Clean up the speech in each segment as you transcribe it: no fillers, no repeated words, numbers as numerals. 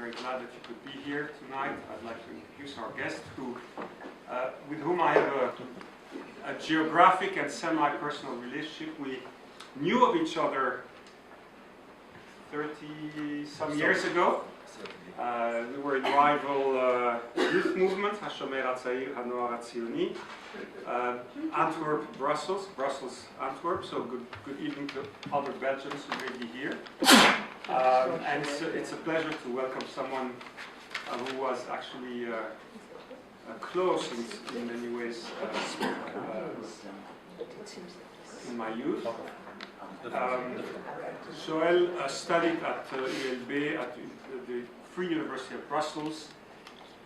very glad that you could be here tonight. I'd like to introduce our guest, with whom I have a geographic and semi-personal relationship. We knew of each other 30-some years ago. We were in rival youth movements, HaShomer HaTzair, HaNoar HaTzioni, Antwerp, Brussels, Antwerp. So good evening to other Belgians who may be here. And it's a pleasure to welcome someone who was actually close in many ways in my youth. Joël studied at ULB, at the Free University of Brussels,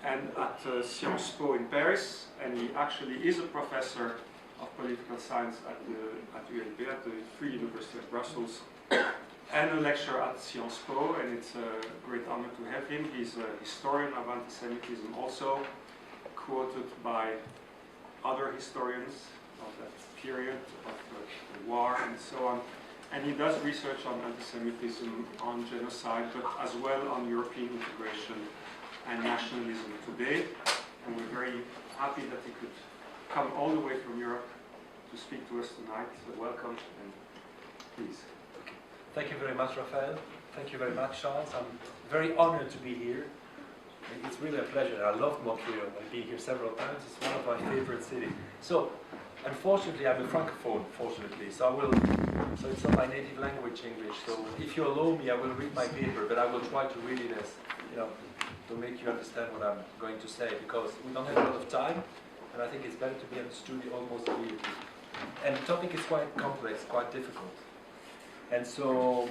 and at Sciences Po in Paris, and he actually is a professor of political science at ULB, at the Free University of Brussels, and a lecturer at Sciences Po, and it's a great honor to have him. He's a historian of anti-Semitism, also quoted by other historians of that period, of the war and so on. And he does research on anti-Semitism, on genocide, but as well on European integration and nationalism today. And we're very happy that he could come all the way from Europe to speak to us tonight. So welcome, and please. Thank you very much, Raphael. Thank you very much, Charles. I'm very honored to be here. It's really a pleasure. I love Montreal. I've been here several times. It's one of my favorite cities. So, unfortunately, I'm a francophone, fortunately. So it's not my native language, English. So if you allow me, I will read my paper, but I will try to read it as, to make you understand what I'm going to say, because we don't have a lot of time, and I think it's better to be understood almost immediately. And the topic is quite complex, quite difficult. And so,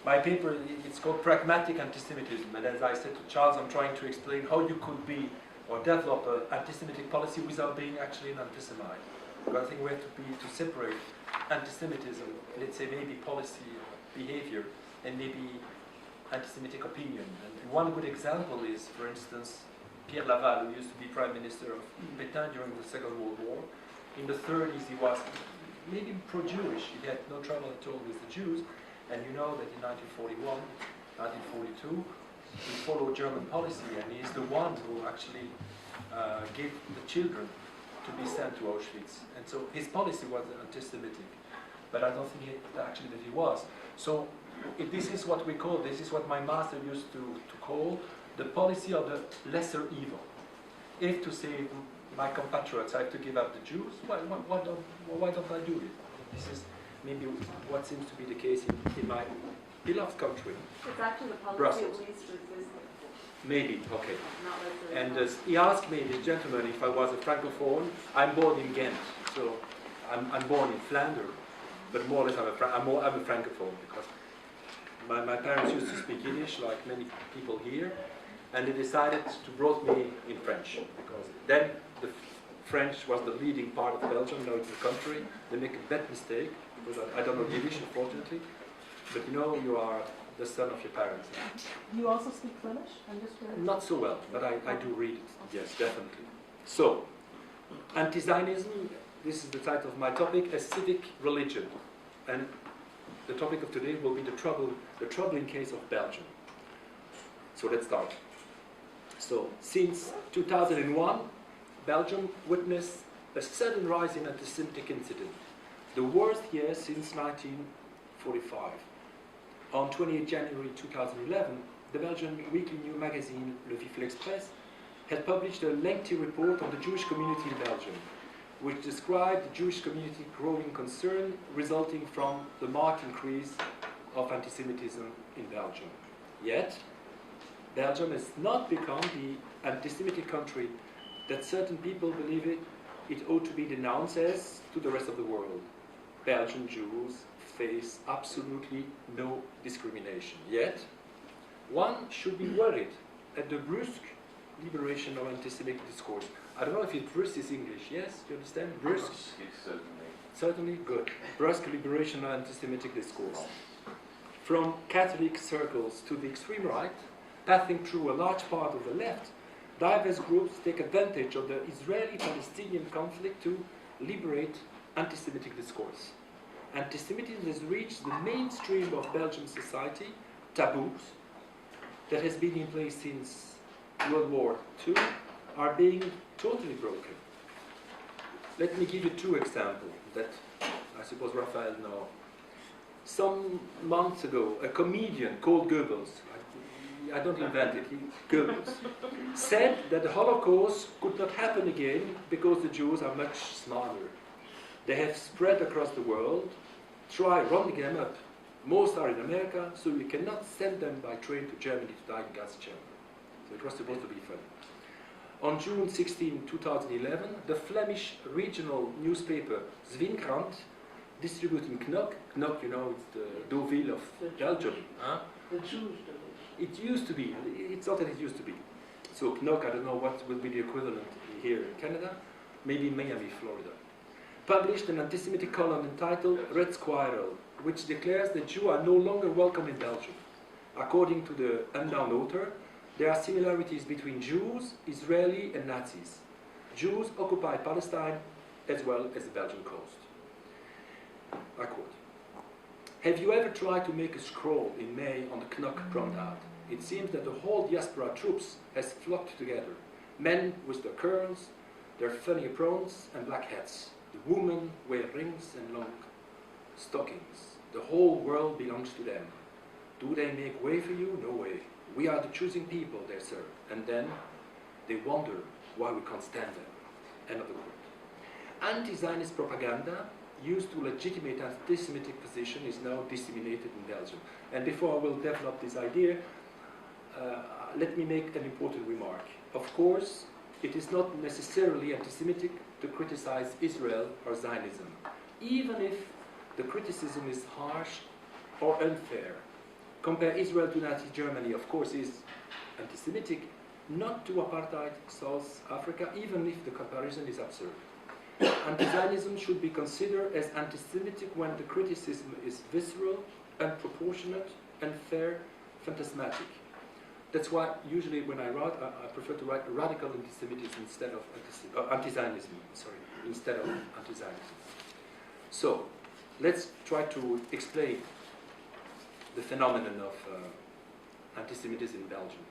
my paper, it's called Pragmatic Antisemitism, and as I said to Charles, I'm trying to explain how you could be or develop an anti-Semitic policy without being actually an anti-Semite. Because I think we have to separate anti-Semitism, let's say maybe policy, behavior, and maybe anti-Semitic opinion. And one good example is, for instance, Pierre Laval, who used to be Prime Minister of Pétain during the Second World War. In the 30s, he was maybe pro-Jewish. He had no trouble at all with the Jews. And you know that in 1941, 1942, he followed German policy, and he is the one who actually gave the children to be sent to Auschwitz. And so his policy was anti-Semitic, but I don't think actually that he was. So this is what we call, this is what my master used to call the policy of the lesser evil. If to save my compatriots I have to give up the Jews, why don't I do it? This is maybe what seems to be the case in my beloved country. It's actually the policy Brussels. of least resistance. Maybe, okay. Not And he asked me, this gentleman, if I was a francophone. I'm born in Ghent, so I'm born in Flanders, but more or less I'm a francophone, because my parents used to speak Yiddish, like many people here, and they decided to brought me in French, because then the French was the leading part of Belgium, now it's the country. They make a bad mistake, because I don't know Yiddish, unfortunately, but you are the son of your parents. You also speak Flemish? I'm just curious. Not so well, but I do read it, yes, definitely. So, anti-Zionism, this is the title of my topic, a civic religion. And the topic of today will be the troubling case of Belgium. So let's start. So, since 2001, Belgium witnessed a sudden rise in anti-Semitic incidents, the worst year since 1945. On 28 January 2011, the Belgian weekly news magazine Le Vif l'Express had published a lengthy report on the Jewish community in Belgium, which described the Jewish community's growing concern resulting from the marked increase of anti-Semitism in Belgium. Yet, Belgium has not become the anti-Semitic country that certain people believe it ought to be denounced as to the rest of the world. Belgian Jews face absolutely no discrimination. Yet, one should be worried at the brusque liberation of anti-Semitic discourse. I don't know if brusque is English, yes? Do you understand? Brusque? Certainly, good. Brusque liberation of anti-Semitic discourse. From Catholic circles to the extreme right, passing through a large part of the left, diverse groups take advantage of the Israeli-Palestinian conflict to liberate anti-Semitic discourse. Anti-Semitism has reached the mainstream of Belgian society taboos that has been in place since World War II are being totally broken. Let me give you two examples that I suppose Raphael knows. Some months ago, a comedian called Goebbels, I don't invent it, Goebbels, said that the Holocaust could not happen again because the Jews are much smarter. They have spread across the world, try rounding them up. Most are in America, so you cannot send them by train to Germany to die in gas chamber. So it was supposed to be fun. On June 16, 2011, the Flemish regional newspaper Zwijnkrant, distributing Knock, you know, it's the Deauville of Belgium. Huh? The Jews do it. It used to be, it's not that it used to be. So Knock, I don't know what will be the equivalent here in Canada, maybe Miami, Florida. Published an anti-Semitic column entitled Red Squirrel, which declares that Jews are no longer welcome in Belgium. According to the unknown author, there are similarities between Jews, Israeli and Nazis. Jews occupy Palestine as well as the Belgian coast. I quote, "Have you ever tried to make a scroll in May on the Knock promenade? It seems that the whole diaspora troops has flocked together. Men with their curls, their funny aprons and black hats. The women wear rings and long stockings. The whole world belongs to them. Do they make way for you? No way. We are the choosing people, they serve. And then they wonder why we can't stand them." End of the quote. Anti-Zionist propaganda used to legitimate anti-Semitic position is now disseminated in Belgium. And before I will develop this idea, let me make an important remark. Of course, it is not necessarily anti-Semitic to criticize Israel or Zionism, even if the criticism is harsh or unfair. Compare Israel to Nazi Germany, of course, is anti-Semitic, not to apartheid South Africa, even if the comparison is absurd. Anti-Zionism should be considered as anti-Semitic when the criticism is visceral, unproportionate, unfair, phantasmatic. That's why usually when I write, I prefer to write radical anti-Semitism instead of anti-Zionism, instead of anti-Zionism. So, let's try to explain the phenomenon of anti-Semitism in Belgium.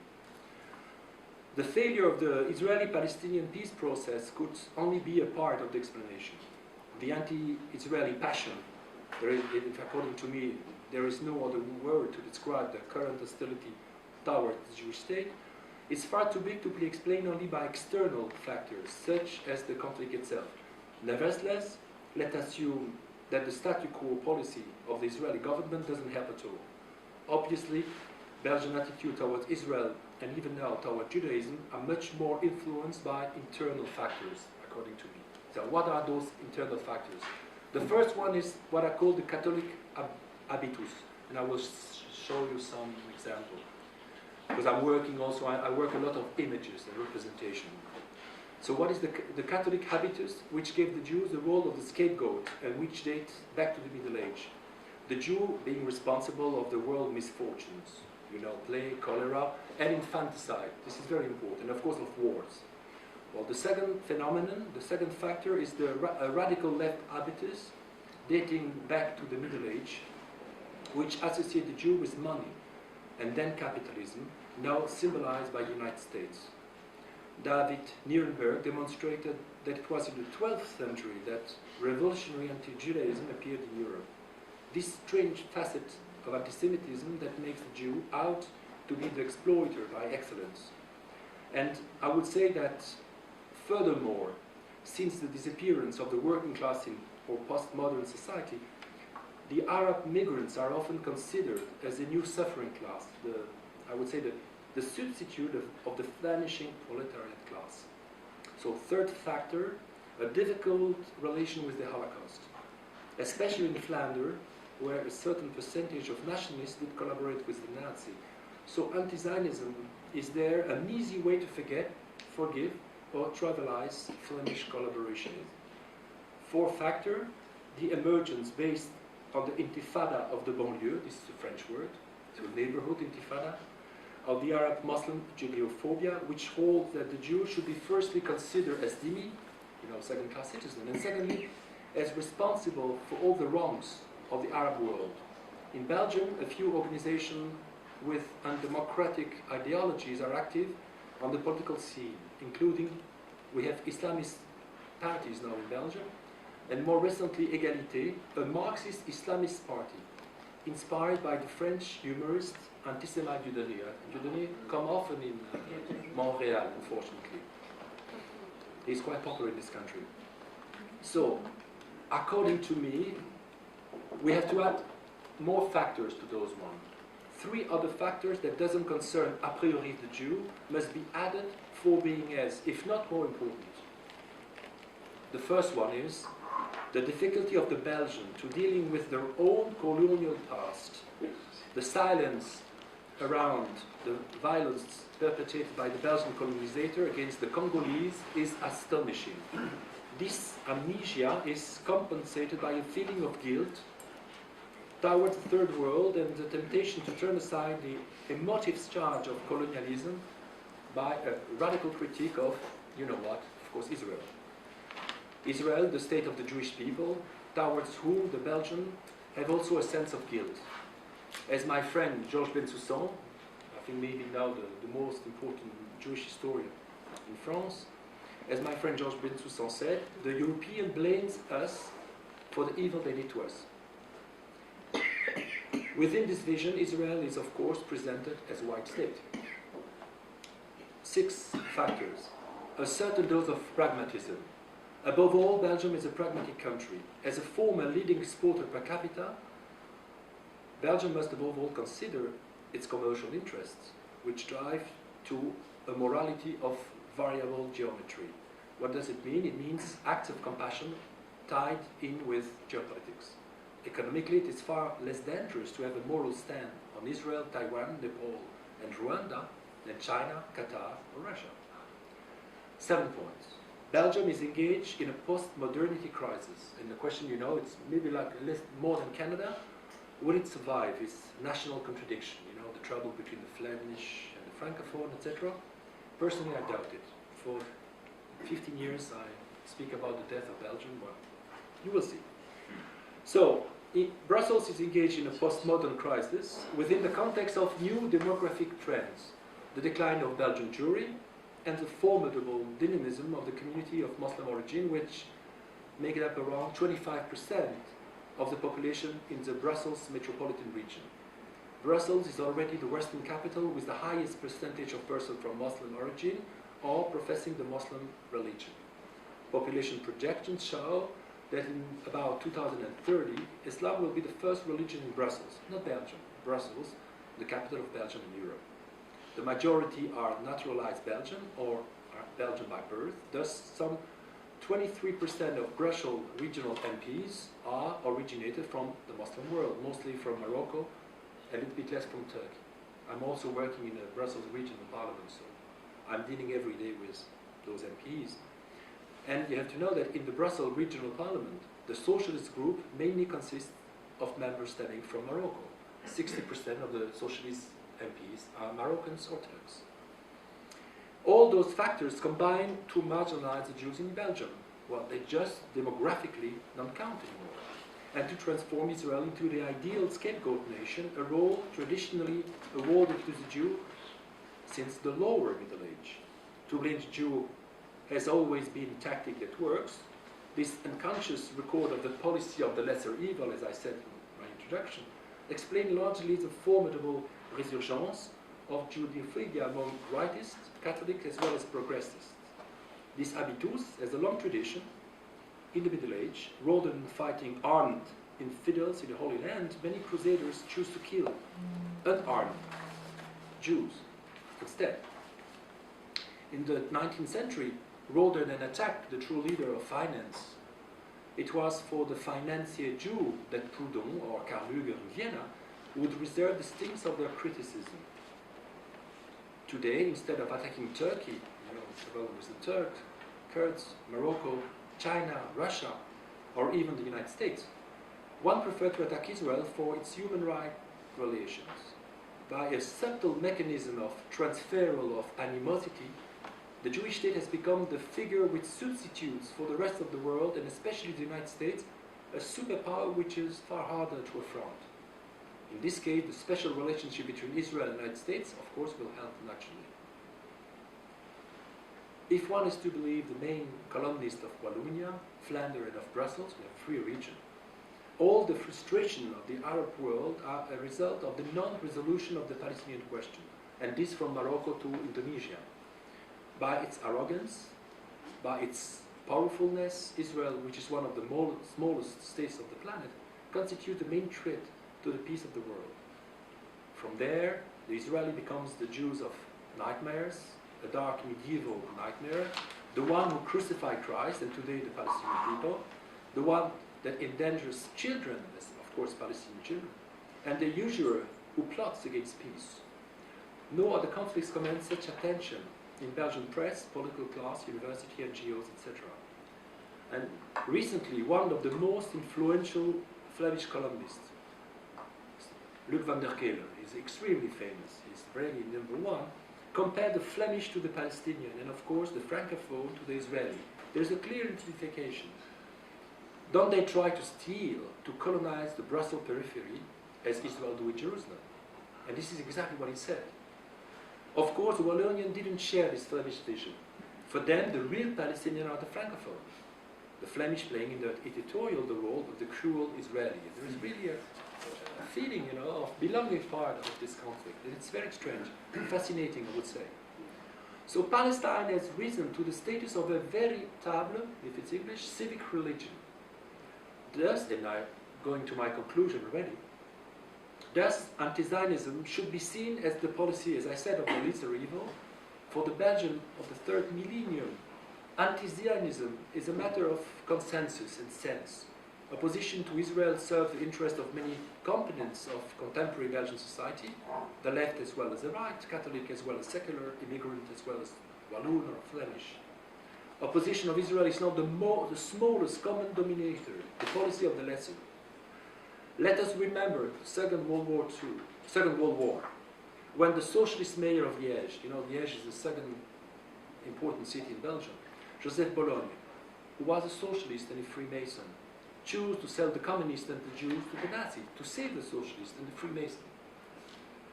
The failure of the Israeli-Palestinian peace process could only be a part of the explanation. The anti-Israeli passion, according to me, there is no other word to describe the current hostility towards the Jewish state, is far too big to be explained only by external factors, such as the conflict itself. Nevertheless, let us assume that the statu quo policy of the Israeli government doesn't help at all. Obviously, Belgian attitude towards Israel and even now toward Judaism are much more influenced by internal factors, according to me. So what are those internal factors? The first one is what I call the Catholic habitus, and I will show you some examples. Because I'm working also, I work a lot of images and representation. So what is the Catholic habitus, which gave the Jews the role of the scapegoat and which dates back to the Middle Age? The Jew being responsible of the world misfortunes, you know, plague, cholera, and infanticide. This is very important, of course, of wars. Well, the second phenomenon, the second factor is the radical left habitus, dating back to the Middle Age, which associate the Jew with money, and then capitalism, now symbolized by the United States. David Nierenberg demonstrated that it was in the 12th century that revolutionary anti-Judaism appeared in Europe. This strange facet of anti-Semitism that makes the Jew out to be the exploiter by excellence. And I would say that, furthermore, since the disappearance of the working class in our postmodern society, the Arab migrants are often considered as a new suffering class, I would say the substitute of the vanishing proletariat class. So third factor, a difficult relation with the Holocaust, especially in Flanders, where a certain percentage of nationalists did collaborate with the Nazi. So anti-Zionism is there an easy way to forget, forgive, or trivialize Flemish collaboration. Fourth factor, the emergence based on the intifada of the banlieue, this is a French word, so neighborhood intifada, of the Arab Muslim Judeophobia, which holds that the Jew should be firstly considered as dhimmi, second-class citizen, and secondly, as responsible for all the wrongs of the Arab world. In Belgium, a few organizations with undemocratic ideologies are active on the political scene, including we have Islamist parties now in Belgium, and more recently Égalité, a Marxist Islamist party, inspired by the French humorist Antisemitism. Dieudonné come often in Montreal, unfortunately. He's quite popular in this country. So, according to me, we have to add more factors to those ones. 3 other factors that doesn't concern a priori the Jew must be added for being as, if not more important. The first one is the difficulty of the Belgians to dealing with their own colonial past. The silence around the violence perpetrated by the Belgian colonizer against the Congolese is astonishing. This amnesia is compensated by a feeling of guilt towards the Third World and the temptation to turn aside the emotive charge of colonialism by a radical critique of, you know what, of course, Israel. Israel, the state of the Jewish people, towards whom the Belgians have also a sense of guilt. As my friend Georges Bensoussan, I think maybe now the most important Jewish historian in France, as my friend Georges Bensoussan said, the European blames us for the evil they did to us. Within this vision, Israel is of course presented as a white state. 6 factors. A certain dose of pragmatism. Above all, Belgium is a pragmatic country. As a former leading exporter per capita, Belgium must above all consider its commercial interests, which drive to a morality of variable geometry. What does it mean? It means acts of compassion tied in with geopolitics. Economically, it is far less dangerous to have a moral stand on Israel, Taiwan, Nepal, and Rwanda than China, Qatar, or Russia. 7 points. Belgium is engaged in a post-modernity crisis. And the question, you know, it's maybe like a little more than Canada. Will it survive its national contradiction? You know, the trouble between the Flemish and the Francophone, etc. Personally, I doubt it. For 15 years, I speak about the death of Belgium. Well, you will see. So, Brussels is engaged in a postmodern crisis within the context of new demographic trends, the decline of Belgian Jewry, and the formidable dynamism of the community of Muslim origin, which make up around 25% of the population in the Brussels metropolitan region. Brussels is already the Western capital with the highest percentage of persons from Muslim origin or professing the Muslim religion. Population projections show that in about 2030, Islam will be the first religion in Brussels, not Belgium, Brussels, the capital of Belgium in Europe. The majority are naturalized Belgian or are Belgian by birth. Thus, some 23% of Brussels regional MPs are originated from the Muslim world, mostly from Morocco, a little bit less from Turkey. I'm also working in the Brussels regional parliament, so I'm dealing every day with those MPs. And you have to know that in the Brussels regional parliament, the socialist group mainly consists of members stemming from Morocco. 60% of the socialist MPs are Moroccans or Turks. All those factors combine to marginalize the Jews in Belgium. Well, they just demographically don't count anymore. And to transform Israel into the ideal scapegoat nation, a role traditionally awarded to the Jew since the lower Middle Age. To blame the Jew has always been a tactic that works. This unconscious record of the policy of the lesser evil, as I said in my introduction, explains largely the formidable resurgence of Judeophobia among rightists, Catholics, as well as progressists. This habitus has a long tradition. In the Middle Age, rather than fighting armed infidels in the Holy Land, many crusaders choose to kill unarmed Jews instead. In the 19th century, rather than attack the true leader of finance, it was for the financier Jew that Proudhon or Karl Lueger in Vienna would reserve the stings of their criticism. Today, instead of attacking Turkey, you know, the problem with the Turks, Kurds, Morocco, China, Russia, or even the United States, one preferred to attack Israel for its human rights violations. By a subtle mechanism of transferal of animosity, the Jewish state has become the figure which substitutes for the rest of the world, and especially the United States, a superpower which is far harder to affront. In this case, the special relationship between Israel and the United States, of course, will help naturally. If one is to believe the main columnist of Wallonia, Flanders, and of Brussels, we have a free region, all the frustration of the Arab world are a result of the non-resolution of the Palestinian question, and this from Morocco to Indonesia. By its arrogance, by its powerfulness, Israel, which is one of the smallest states of the planet, constitutes the main threat to the peace of the world. From there, the Israeli becomes the Jews of nightmares, a dark medieval nightmare, the one who crucified Christ, and today the Palestinian people, the one that endangers children, as of course Palestinian children, and the usurer who plots against peace. No other conflicts command such attention in Belgian press, political class, university, NGOs, etc. And recently, one of the most influential Flemish columnists, Luc van der Kelen, is extremely famous, he's really #1, compared the Flemish to the Palestinian, and of course the Francophone to the Israeli. There's a clear identification. Don't they try to steal, to colonize the Brussels periphery, as Israel do in Jerusalem? And this is exactly what he said. Of course, the Wallonians didn't share this Flemish vision. For them, the real Palestinians are the Francophone. The Flemish playing in the editorial the role of the cruel Israeli. There is really a feeling, of belonging part of this conflict. And it's very strange, fascinating, I would say. So Palestine has risen to the status of a veritable, if it's English, civic religion. Thus, and I'm going to my conclusion already, thus anti-Zionism should be seen as the policy, as I said, of the lesser evil. For the Belgian of the third millennium, anti-Zionism is a matter of consensus and sense. Opposition to Israel serves the interest of many components of contemporary Belgian society, the left as well as the right, Catholic as well as secular, immigrant as well as Walloon or Flemish. Opposition of Israel is not the smallest common denominator, the policy of the lesser. Let us remember the Second World War, when the socialist mayor of Liège, Liège is the second important city in Belgium, Joseph Bologne, who was a socialist and a Freemason, chose to sell the communists and the Jews to the Nazis, to save the socialists and the Freemason.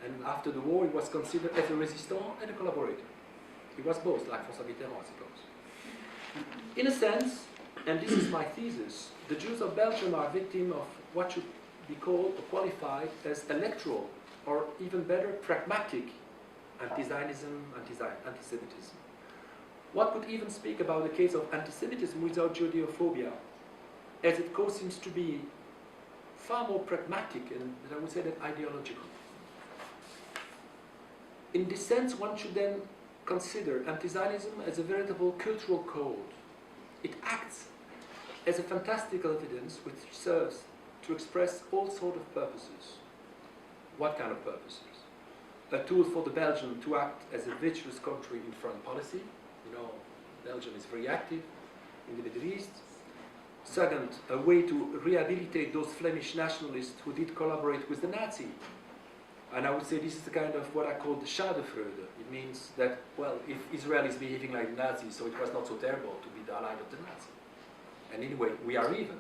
And after the war, he was considered as a resistant and a collaborator. He was both, like François Mitterrand, I suppose. In a sense, and this is my thesis, the Jews of Belgium are victims of what should be called or qualified as electoral, or even better, pragmatic anti-Zionism, anti-Semitism. One could even speak about the case of antisemitism without Judeophobia, as it seems to be far more pragmatic and, I would say, that ideological. In this sense, one should then consider anti-Zionism as a veritable cultural code. It acts as a fantastical evidence which serves to express all sorts of purposes. What kind of purposes? A tool for the Belgian to act as a virtuous country in foreign policy. Belgium is very active in the Middle East. Second, a way to rehabilitate those Flemish nationalists who did collaborate with the Nazi. And I would say this is the kind of what I call the Schadenfreude. It means that, well, if Israel is behaving like the Nazis, so it was not so terrible to be the ally of the Nazi. And anyway, we are even.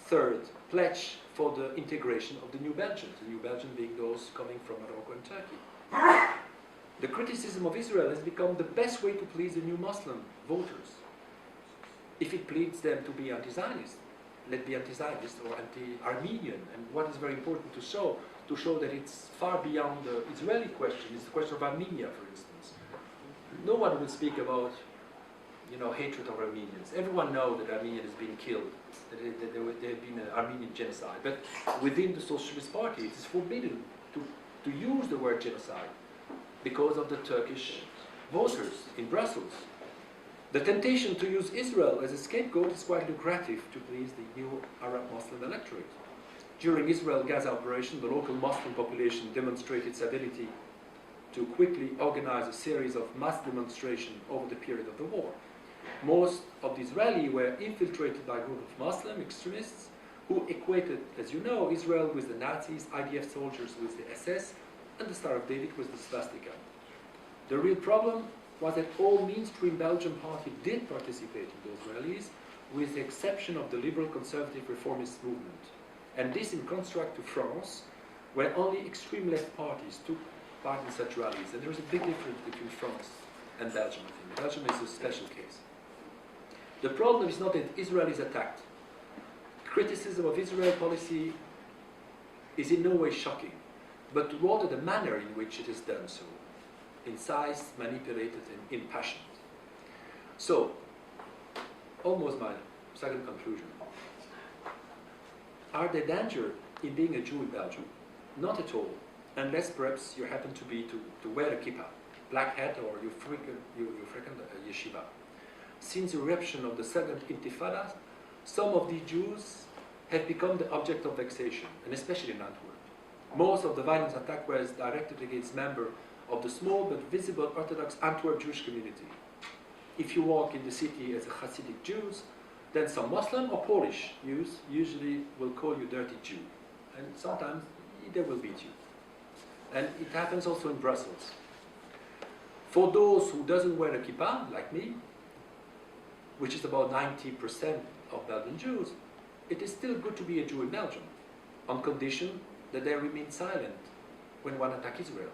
Third, pledge for the integration of the New Belgians, the New Belgians being those coming from Morocco and Turkey. The criticism of Israel has become the best way to please the new Muslim voters. If it pleads them to be anti-Zionist, let be anti-Zionist or anti-Armenian. And what is very important to show that it's far beyond the Israeli question, it's the question of Armenia, for instance. No one will speak about, hatred of Armenians. Everyone knows that Armenia has been killed, that there have been an Armenian genocide. But within the Socialist Party, it is forbidden to use the word genocide because of the Turkish voters in Brussels. The temptation to use Israel as a scapegoat is quite lucrative to please the new Arab Muslim electorate. During Israel-Gaza operation, the local Muslim population demonstrated its ability to quickly organize a series of mass demonstrations over the period of the war. Most of the Israelis were infiltrated by a group of Muslim extremists who equated, as you know, Israel with the Nazis, IDF soldiers with the SS, and the Star of David with the swastika. The real problem was that all mainstream Belgian parties did participate in those rallies, with the exception of the liberal conservative reformist movement. And this in contrast to France, where only extreme left parties took part in such rallies. And there is a big difference between France and Belgium, I think. Belgium is a special case. The problem is not that Israel is attacked. Criticism of Israel policy is in no way shocking, but rather the manner in which it is done so, incised, manipulated, and impassioned. So, almost my second conclusion. Are there danger in being a Jew in Belgium? Not at all, unless perhaps you happen to wear a kippah, black hat, or you frequent a yeshiva. Since the eruption of the Second Intifada, some of the Jews have become the object of vexation, and especially in Antwerp. Most of the violent attack was directed against members of the small but visible Orthodox Antwerp Jewish community. If you walk in the city as a Hasidic Jews, then some Muslim or Polish Jews usually will call you dirty Jew, and sometimes they will beat you. And it happens also in Brussels. For those who doesn't wear a kippah, like me, which is about 90% of Belgian Jews, it is still good to be a Jew in Belgium, on condition that they remain silent when one attacks Israel.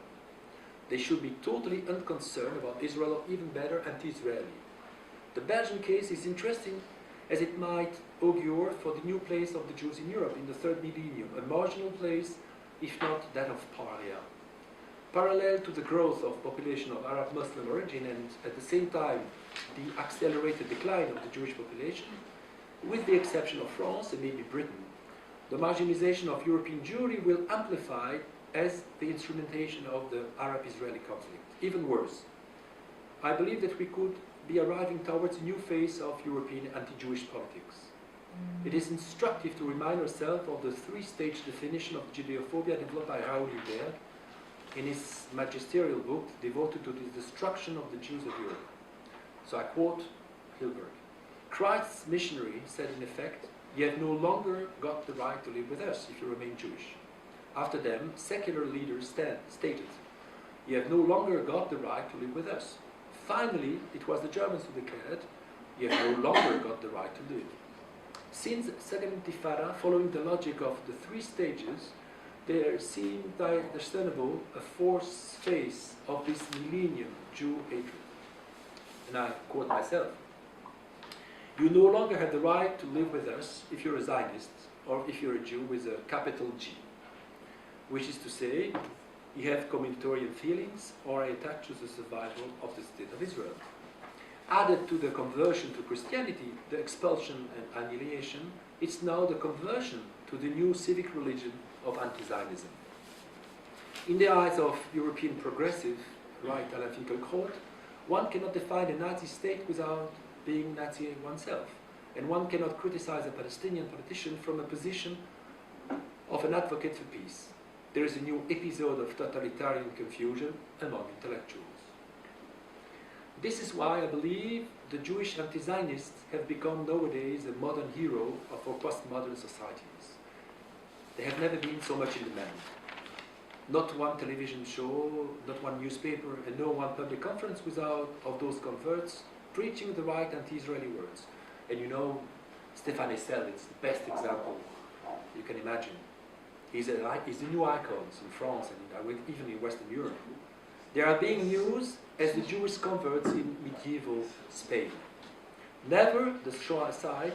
They should be totally unconcerned about Israel, or even better, anti-Israeli. The Belgian case is interesting as it might augur for the new place of the Jews in Europe in the third millennium, a marginal place, if not that of paria. Parallel to the growth of population of Arab Muslim origin and at the same time the accelerated decline of the Jewish population, with the exception of France and maybe Britain, the marginalization of European Jewry will amplify as the instrumentation of the Arab-Israeli conflict. Even worse, I believe that we could be arriving towards a new phase of European anti-Jewish politics. It is instructive to remind ourselves of the three-stage definition of Judeophobia developed by Raoul Hilberg in his magisterial book devoted to the destruction of the Jews of Europe. So I quote Hilberg. Christ's missionary said in effect, "You have no longer got the right to live with us if you remain Jewish." After them, secular leaders stated, "You have no longer got the right to live with us." Finally, it was the Germans who declared, "You have no longer got the right to live." Since Second Intifada, following the logic of the three stages, there seemed discernible a fourth phase of this millennium Jew hatred. And I quote myself, "You no longer have the right to live with us if you're a Zionist or if you're a Jew with a capital G, which is to say, you have communitarian feelings or are attached to the survival of the State of Israel." Added to the conversion to Christianity, the expulsion and annihilation, it's now the conversion to the new civic religion of anti-Zionism. In the eyes of European progressive, right Alain Finkielkraut, one cannot define a Nazi state without being Nazi oneself, and one cannot criticize a Palestinian politician from a position of an advocate for peace. There is a new episode of totalitarian confusion among intellectuals. This is why I believe the Jewish anti-Zionists have become nowadays a modern hero of our postmodern societies. They have never been so much in demand. Not one television show, not one newspaper, and no one public conference without of those converts preaching the right anti-Israeli words. And you know, Stéphane Hessel is the best example you can imagine. He's the new icons in France and even in Western Europe. They are being used as the Jewish converts in medieval Spain. Never, the Shoah aside,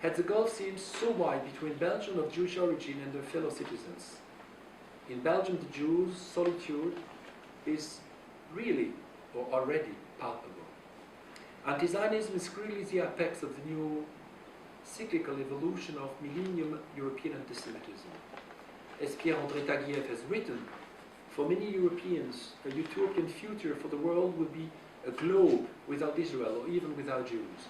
had the gulf seemed so wide between Belgians of Jewish origin and their fellow citizens. In Belgium, the Jews' solitude is really or already palpable. Anti-Zionism is really the apex of the new cyclical evolution of millennium European antisemitism. As Pierre-André Taguieff has written, for many Europeans, a utopian future for the world would be a globe without Israel or even without Jews.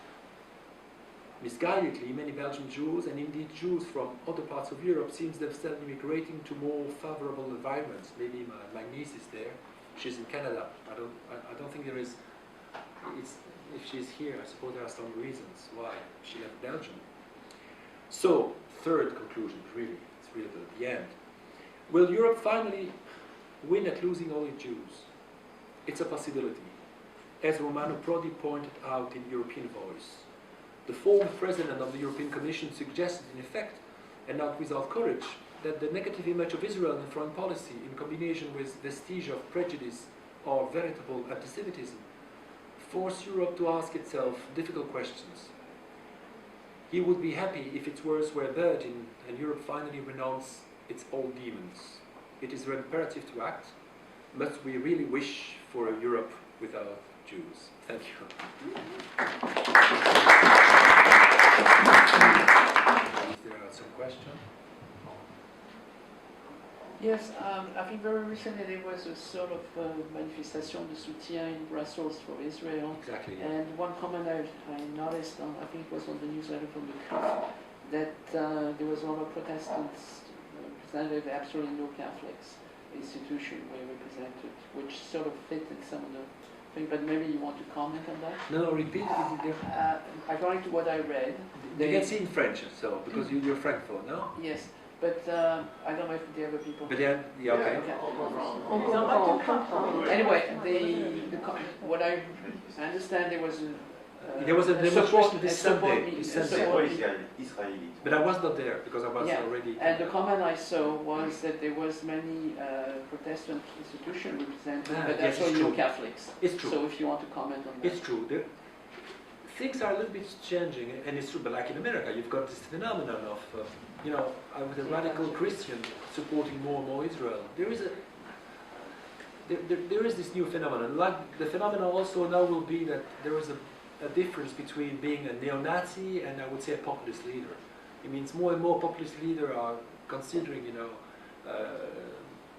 Misguidedly, many Belgian Jews, and indeed Jews from other parts of Europe, seem themselves immigrating to more favorable environments. Maybe my niece is there. She's in Canada. I don't think there is. If she's here, I suppose there are some reasons why she left Belgium. So, third conclusion, really, it's really the end. Will Europe finally win at losing all its Jews? It's a possibility, as Romano Prodi pointed out in European Voice. The former president of the European Commission suggested, in effect, and not without courage, that the negative image of Israel in foreign policy, in combination with vestige of prejudice or veritable antisemitism, force Europe to ask itself difficult questions. He would be happy if its words were burdened and Europe finally renounced its old demons. It is imperative to act. Must we really wish for a Europe without Jews? Thank you. If there are some questions. Yes, I think very recently there was a sort of manifestation de soutien in Brussels for Israel. Exactly. Yeah. And one comment I noticed, I think it was on the newsletter from the CUF, that there was a lot of Protestants represented, absolutely no Catholics institution were represented, which sort of fit in some of the things, but maybe you want to comment on that? No, repeat it. According to what I read, You can see in French, so, because you're Francophone, no? yes, but I don't know if the other people... But then, yeah, okay. Anyway, what I understand, there was a demonstration this Sunday. Israeli. But I was not there because I was already. And the comment I saw was that there was many Protestant institutions represented, but yes, also it's no true. Catholics. It's true. So if you want to comment on that. It's true. Things are a little bit changing, and it's true. But like in America, you've got this phenomenon of, with a radical Christian supporting more and more Israel. There is this new phenomenon. Like the phenomenon also now will be that there is a difference between being a neo-Nazi and I would say a populist leader. It means more and more populist leaders are considering,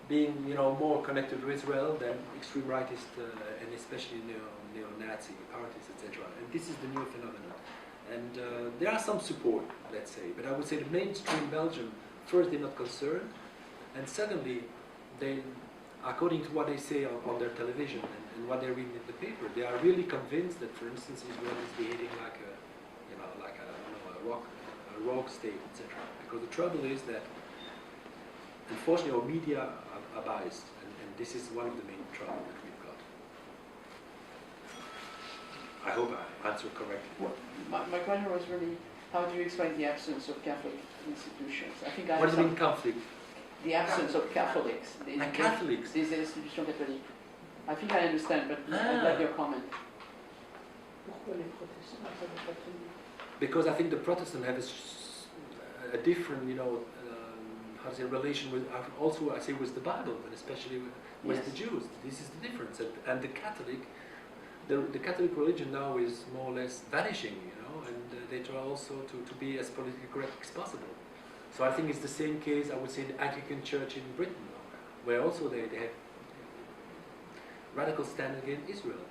being, more connected to Israel than extreme rightist and especially neo-Nazi parties, etc. And this is the new phenomenon. And there are some support, let's say, but I would say the mainstream Belgium, first, they're not concerned, and secondly, they, according to what they say on their television and what they read in the paper, they are really convinced that, for instance, Israel is behaving like a rogue state, etc. Because the trouble is that, unfortunately, our media are biased, and this is one of the main troubles that we've got. I hope I answered correctly. Well, my question was really, how do you explain the absence of Catholic institutions? I think I What do you mean conflict? The absence of Catholics. Catholics? Des institutions catholiques. I think I understand, but I'd like your comment. Because I think the Protestants have a different, relation with, also I say with the Bible, and especially with the Jews. This is the difference. And the Catholic religion now is more or less vanishing, and they try also to be as politically correct as possible. So I think it's the same case, I would say, the Anglican Church in Britain, where also they have radical stand against Israel.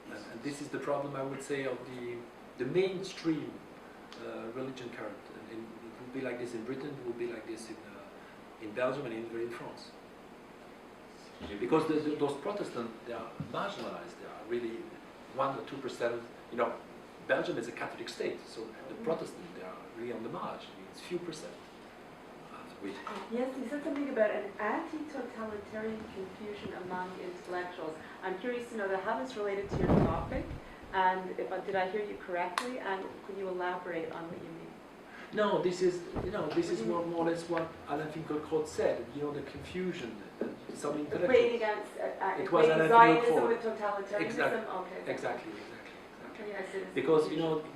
And this is the problem, I would say, of the mainstream religion current. And it will be like this in Britain, it will be like this in Belgium and even in France. Because those Protestants, they are marginalized, they are really 1 or 2%. Belgium is a Catholic state, so the Protestants, they are really on the margin. It's few percent. Yes, you said something about an anti-totalitarian confusion among intellectuals. I'm curious to know that how this related to your topic, and did I hear you correctly? And could you elaborate on what you mean? No, this is more or less what Alain Finkielkraut said. The confusion. Some intellectuals. Equating against Zionism with totalitarianism. Exactly. Yes, it is. Because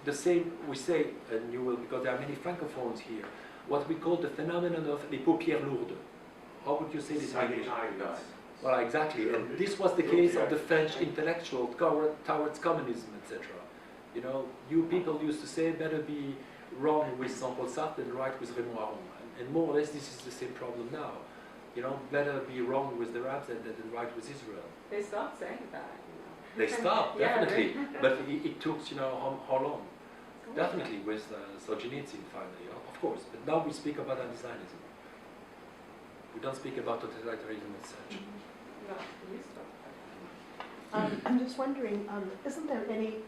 the same we say, and you will, because there are many francophones here, what we call the phenomenon of les paupières lourdes. How would you say this in English? Well, exactly. And this was the case of the French intellectual towards communism, etc. You people used to say better be wrong with Jean-Paul Sartre than right with Raymond Aron. And more or less this is the same problem now. Better be wrong with the Arabs than right with Israel. They stopped saying that. They stopped, definitely. But it took, how long? Definitely with Solzhenitsyn finally, of course. But now we speak about anti-Zionism. We don't speak about totalitarianism as such. No, you stopped. I'm just wondering, isn't there any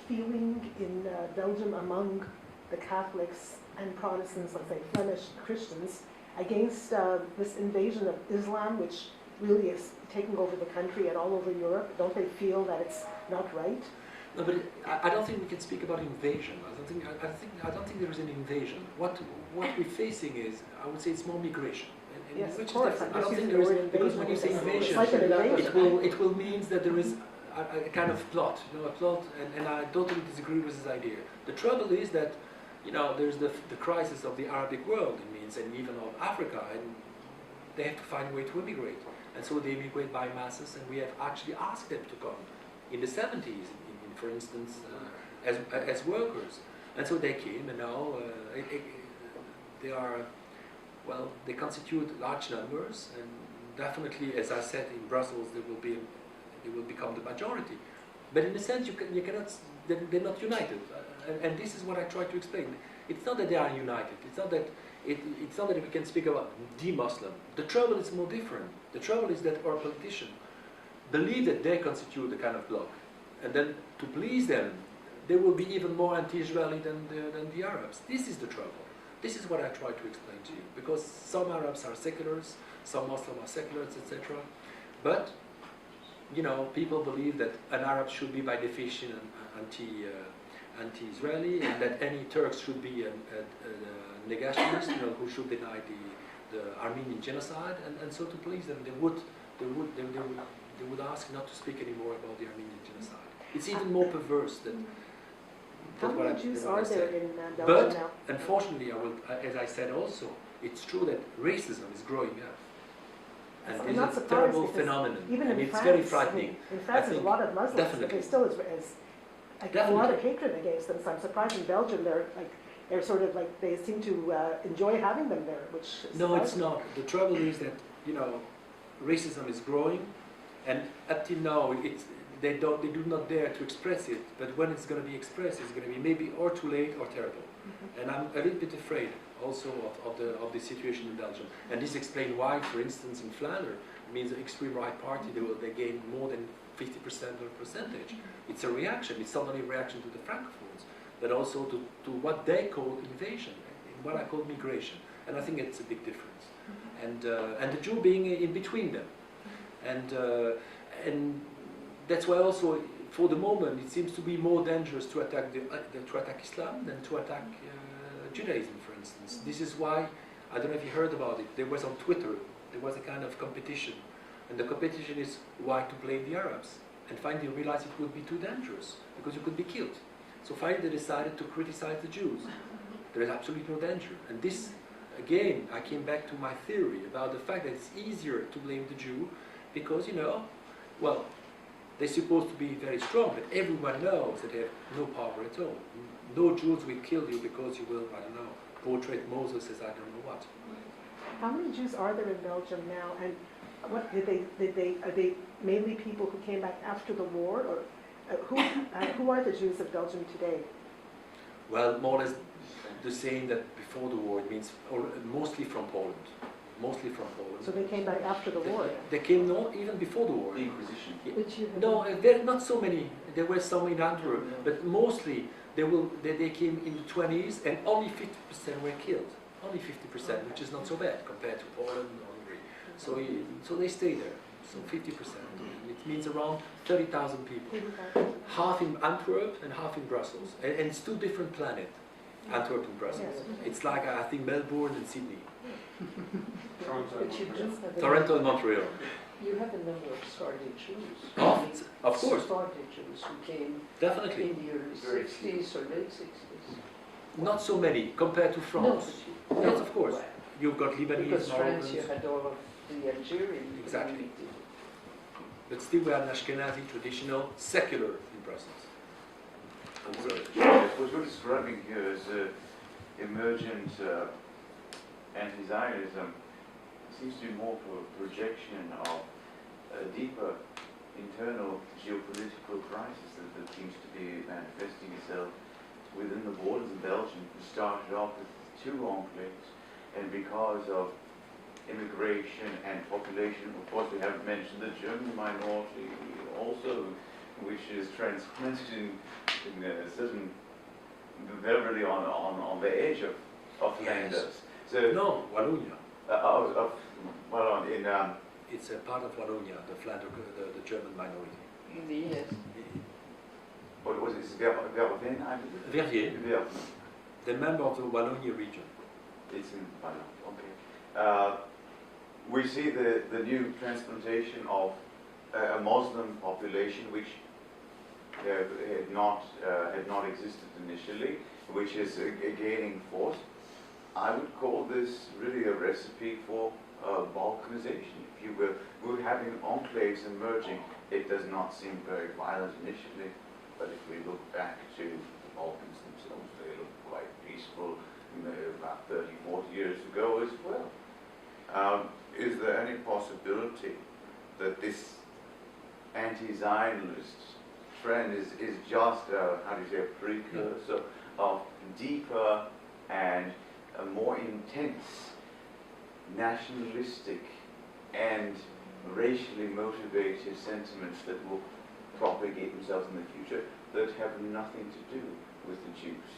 feeling in Belgium among the Catholics and Protestants, let's say Flemish Christians, against this invasion of Islam, which really is taking over the country and all over Europe? Don't they feel that it's not right? No, but I don't think we can speak about invasion. I don't think there is an invasion. What we're facing is, I would say, it's more migration. And Yes, which of course. is different. I'm I don't just think using there the is, word because invasion when you say because invasion, it's like an invasion. it will mean that there is a kind of plot, a plot, and I totally disagree with this idea. The trouble is that, there's the crisis of the Arabic world, it means, and even of Africa, and they have to find a way to immigrate. And so they immigrate by masses, and we have actually asked them to come in the 70s, for instance, as workers. And so they came, and now they are, well, they constitute large numbers, and definitely, as I said, in Brussels, they will become the majority. But in a sense, you cannot, they're not united. And this is what I try to explain. It's not that they are united. It's not that we can speak about the Muslim. The trouble is more different. The trouble is that our politicians believe that they constitute a kind of bloc. And then to please them, they will be even more anti-Israeli than the Arabs. This is the trouble. This is what I try to explain to you. Because some Arabs are seculars, some Muslims are seculars, etc. But, people believe that an Arab should be by definition anti-Israeli, and that any Turks should be a negationist, who should deny the Armenian genocide, and so to please them, they would ask not to speak anymore about the Armenian genocide. It's even more perverse than. How many Jews are there in Belgium but, now? unfortunately, as I said also, it's true that racism is growing up. And I'm it's not a surprised terrible because phenomenon, even and in it's France, very frightening. In France, there's a lot of Muslims, but definitely. there still is a lot of hatred against them. So I'm surprised in Belgium they're sort of like they seem to enjoy having them there, which No, it's not. The trouble is that racism is growing, and up till now they do not dare to express it. But when it's going to be expressed, it's going to be maybe or too late or terrible. And I'm a little bit afraid also of the situation in Belgium. And this explains why, for instance, in Flanders, it means the extreme right party they gain more than 50% of a percentage. It's a reaction. It's not only a reaction to the Francophones, but also to what they call invasion, and what I call migration. And I think it's a big difference. And the Jew being in between them, and that's why also for the moment it seems to be more dangerous to attack Islam than to attack Judaism, for instance. This is why, I don't know if you heard about it, there was on Twitter, there was a kind of competition, and the competition is why to blame the Arabs. And finally they realized it would be too dangerous, because you could be killed. So finally they decided to criticize the Jews. There is absolutely no danger. And this, again, I came back to my theory about the fact that it's easier to blame the Jew, because, well, they're supposed to be very strong, but everyone knows that they have no power at all. No Jews will kill you because you will, I don't know, portray Moses as I don't know what. How many Jews are there in Belgium now, and what are they mainly people who came back after the war, or who are the Jews of Belgium today? Well, more or less the same that before the war. It means mostly from Poland. Mostly from Poland. So they came back after the war? They came even before the war. The Inquisition. No, there are not so many. There were some in Antwerp, but mostly they came in the 20s, and only 50% were killed. Only 50%, which is not so bad compared to Poland and Hungary. So they stay there. So 50%. It means around 30,000 people. Half in Antwerp and half in Brussels. And it's two different planets, Antwerp and Brussels. It's like, I think, Melbourne and Sydney. Toronto and Montreal. You have a number of Sephardic Jews. Of course. Sephardic Jews who came Definitely. in the early 60s or late 60s. Not so many compared to France. No, Yes, of course. Well, You've got Lebanese, because France, Moroccans. you had all of the Algerian Exactly. community. But still we are an Ashkenazi, traditional, secular in Brussels. I'm sorry. What you're describing here is emergent anti-Zionism. Seems to be more for a projection of a deeper internal geopolitical crisis that seems to be manifesting itself within the borders of Belgium. We started off with two enclaves, and because of immigration and population, of course we haven't mentioned the German minority also, which is transplanted in a certain, very on the edge of Flanders. So No, Wallonia. In It's a part of Wallonia, the Flanders, the German minority. Yes. What was it? Vervins, I believe? Verviers, Vervins. the member of the Wallonia region. It's in Valais, okay. We see the new transplantation of a Muslim population which had not existed initially, which is gaining force. I would call this really a recipe for balkanization. If you will, we're having enclaves emerging. It does not seem very violent initially, but if we look back to the Balkans themselves, they look quite peaceful about 30, 40 years ago as well. Is there any possibility that this anti-Zionist trend is just how do you say, a precursor of deeper and a more intense nationalistic and racially motivated sentiments that will propagate themselves in the future that have nothing to do with the Jews?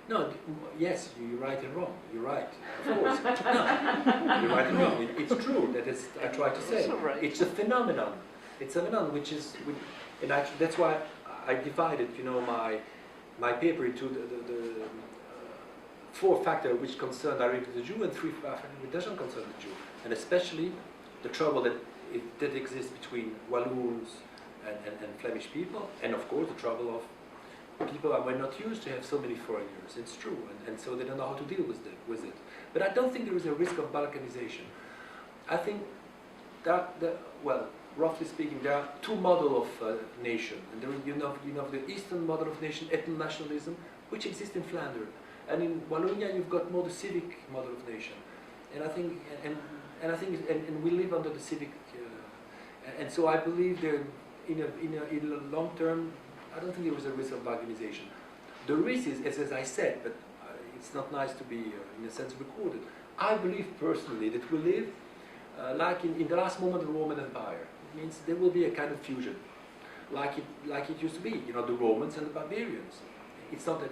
No, yes, you're right and wrong. You're right, of course. No, you're right and wrong. It's true that I try to say. It's a phenomenon. It's a phenomenon which is, and actually that's why I divided, my paper into the 4 factors which concern directly the Jew and 3 factors which doesn't concern the Jew, and especially the trouble that exists between Walloons and Flemish people, and of course the trouble of people were not used to have so many foreigners. It's true, and so they don't know how to deal with it. But I don't think there is a risk of balkanization. I think that roughly speaking, there are 2 models of nation, and there is, the Eastern model of nation, ethno-nationalism, which exists in Flanders, and in Wallonia you've got more the civic model of nation, and I think, and we live under the civic, and so I believe there, in a long term, I don't think there was a risk of balkanization. The risk is, as I said, but it's not nice to be, in a sense, recorded. I believe personally that we live like in the last moment of the Roman Empire. It means there will be a kind of fusion, like it used to be. The Romans and the barbarians. It's not that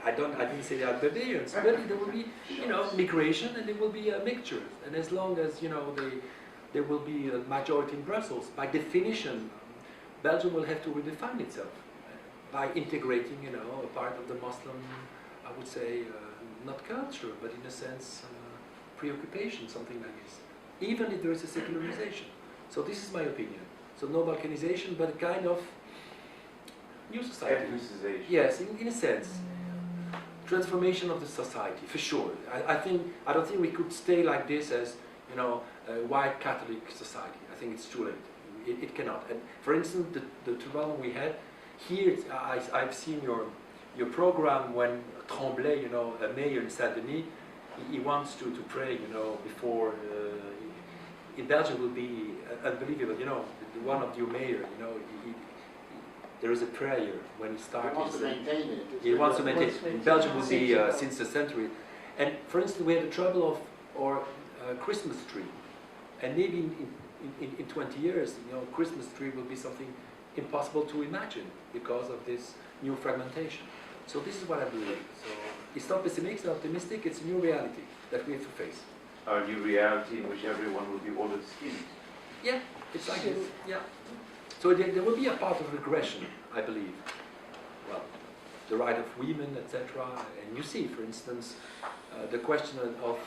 I didn't say they are barbarians, but there will be, migration, and there will be a mixture. And as long as there will be a majority in Brussels, by definition, Belgium will have to redefine itself by integrating, a part of the Muslim, I would say, not culture, but in a sense, preoccupation, something like this. Even if there is a secularization. So this is my opinion. So no balkanization, but a kind of new society. Ethnicization. Yes, in a sense. Transformation of the society, for sure. I don't think we could stay like this as, a white Catholic society. I think it's too late. It cannot. And for instance, the problem we had here, I've seen your program when Tremblay, a mayor in Saint-Denis, he wants to pray, before. In Belgium will be unbelievable. One of your mayor, there is a prayer when he starts. He wants to maintain it. He wants to maintain it. In Belgium will be since the century. And for instance, we had the trouble of our Christmas tree, and maybe in 20 years, Christmas tree will be something impossible to imagine because of this new fragmentation. So this is what I believe. So it's not pessimistic, it's not optimistic. It's a new reality that we have to face. A new reality in which everyone will be ordered skinned. Yeah, it's like this. Yeah. So there will be a part of regression, I believe. Well, the right of women, etc. And you see, for instance, the question of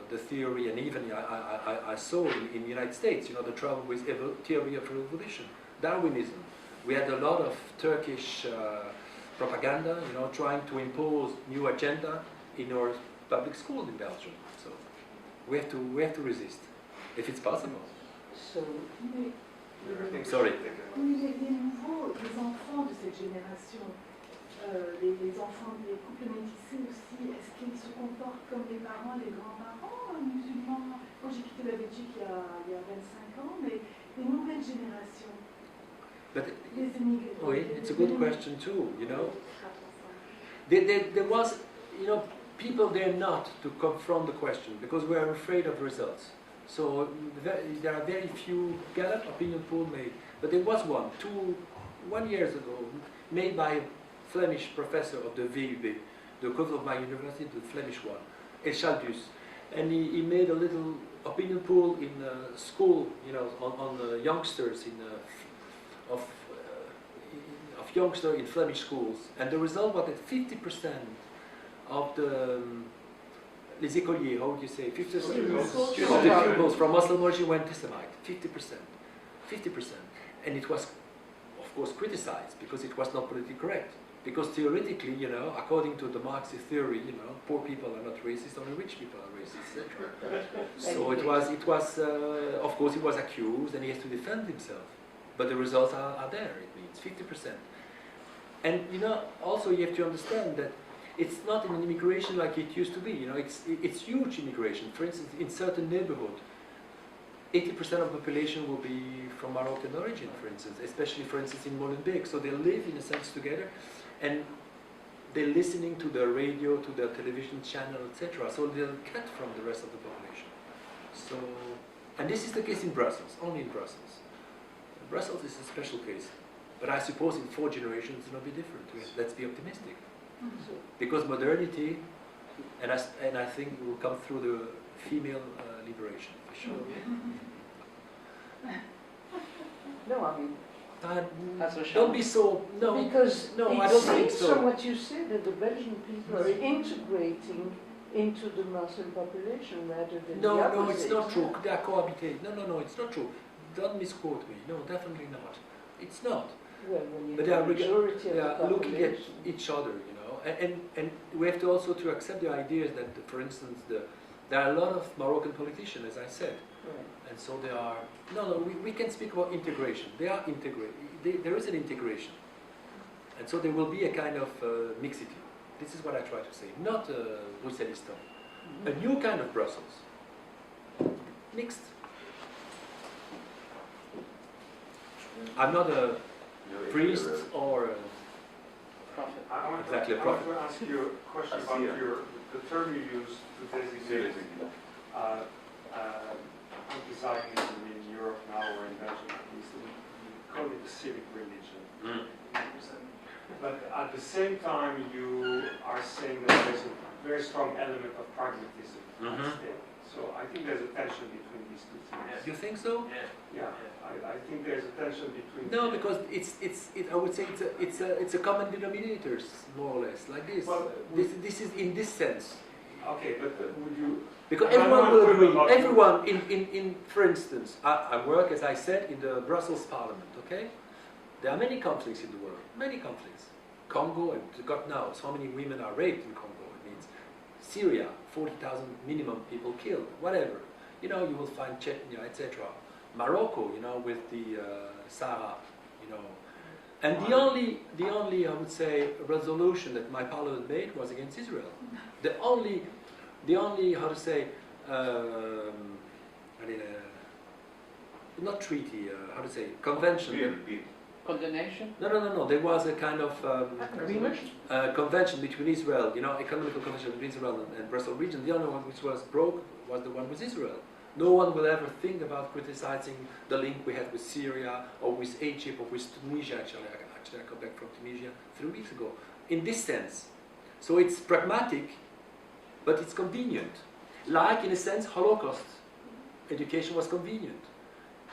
the theory, and even I saw in the United States, the trouble with theory of evolution, Darwinism. We had a lot of Turkish propaganda, trying to impose new agenda in our public school in Belgium. So we have to resist, if it's possible. So, Sorry. Les nouveaux, les enfants de cette génération, les enfants des couples métissés aussi, est-ce qu'ils se comportent comme les parents, les grands-parents musulmans? Moi j'ai quitté la Belgique il y a 25 ans, mais les nouvelles générations, But les immigrés. oui, it's a good question too. There was, people dare not to confront the question because we are afraid of results. So there are very few Gallup opinion poll made, but there was one year ago, made by a Flemish professor of the VUB, the equivalent of my university, the Flemish one, Echaldus, and he made a little opinion poll in school, on the youngsters of youngsters in Flemish schools, and the result was that 50% of the les écoliers, how would you say, 50% of the pupils from Muslim origin were anti-Semite. 50%, and it was, of course, criticized because it was not politically correct. Because theoretically, you know, according to the Marxist theory, you know, poor people are not racist, only rich people are racist, etc. So it was, of course, he was accused and he has to defend himself. But the results are there, it means 50%. And, you know, also you have to understand that it's not an immigration like it used to be, you know, it's huge immigration. For instance, in certain neighborhood, 80% of the population will be from Moroccan origin, for instance, especially, for instance, in Molenbeek. So they live, in a sense, together, and they're listening to the radio, to the television channel, etc. So they'll cut from the rest of the population. So, and this is the case in Brussels, only in Brussels. Brussels is a special case. But I suppose in 4 generations it will be different. Let's be optimistic. So, because modernity, and I think it will come through the female liberation, for sure. No, I mean, don't be so, no. Because no, it I don't think seems so. from what you said that the Belgian people are integrating into the Muslim population rather than the opposite. No, it's not true. They are cohabitating. No, it's not true. Don't misquote me. No, definitely not. It's not. Well, when you But have the majority of they the are looking at population. each other, you know. And we have to also to accept the ideas that, for instance, there are a lot of Moroccan politicians, as I said. Right. And so they are, we can speak about integration. They are integrated. There is an integration. And so there will be a kind of mixity. This is what I try to say. Not Brusselistan. A new kind of Brussels. Mixed. I'm not a priest or a Prophet. I want Exactly, a to prophet. ask you a question about the term you use to designate anti-Zionism in Europe now, or in Belgium at least. You call it the civic religion. But at the same time, you are saying that there's a very strong element of pragmatism at stake. So I think there's a tension between these two things. You think so? Yeah, I think there's a tension between. No, because I would say it's a common denominators, more or less, like this. Well, This is in this sense. Okay, but would you? Because everyone will agree. Everyone, for instance, I work, as I said, in the Brussels Parliament. Okay, there are many conflicts in the world. Many conflicts. Congo, and God knows how many women are raped in Congo. It means Syria, 40,000 minimum people killed. Whatever. You know, you will find Chechnya, etc. Morocco, you know, with the Sahara, you know. And the only, I would say, resolution that my parliament made was against Israel. The only, how to say, not treaty, how to say, convention. Condemnation? No. There was a kind of Agreement? convention between Israel, you know, economical convention between Israel and Brussels region. The only one which was broke was the one with Israel. No one will ever think about criticizing the link we had with Syria or with Egypt or with Tunisia. Actually, I got back from Tunisia 3 weeks ago. In this sense, so it's pragmatic, but it's convenient. Like, in a sense, Holocaust education was convenient.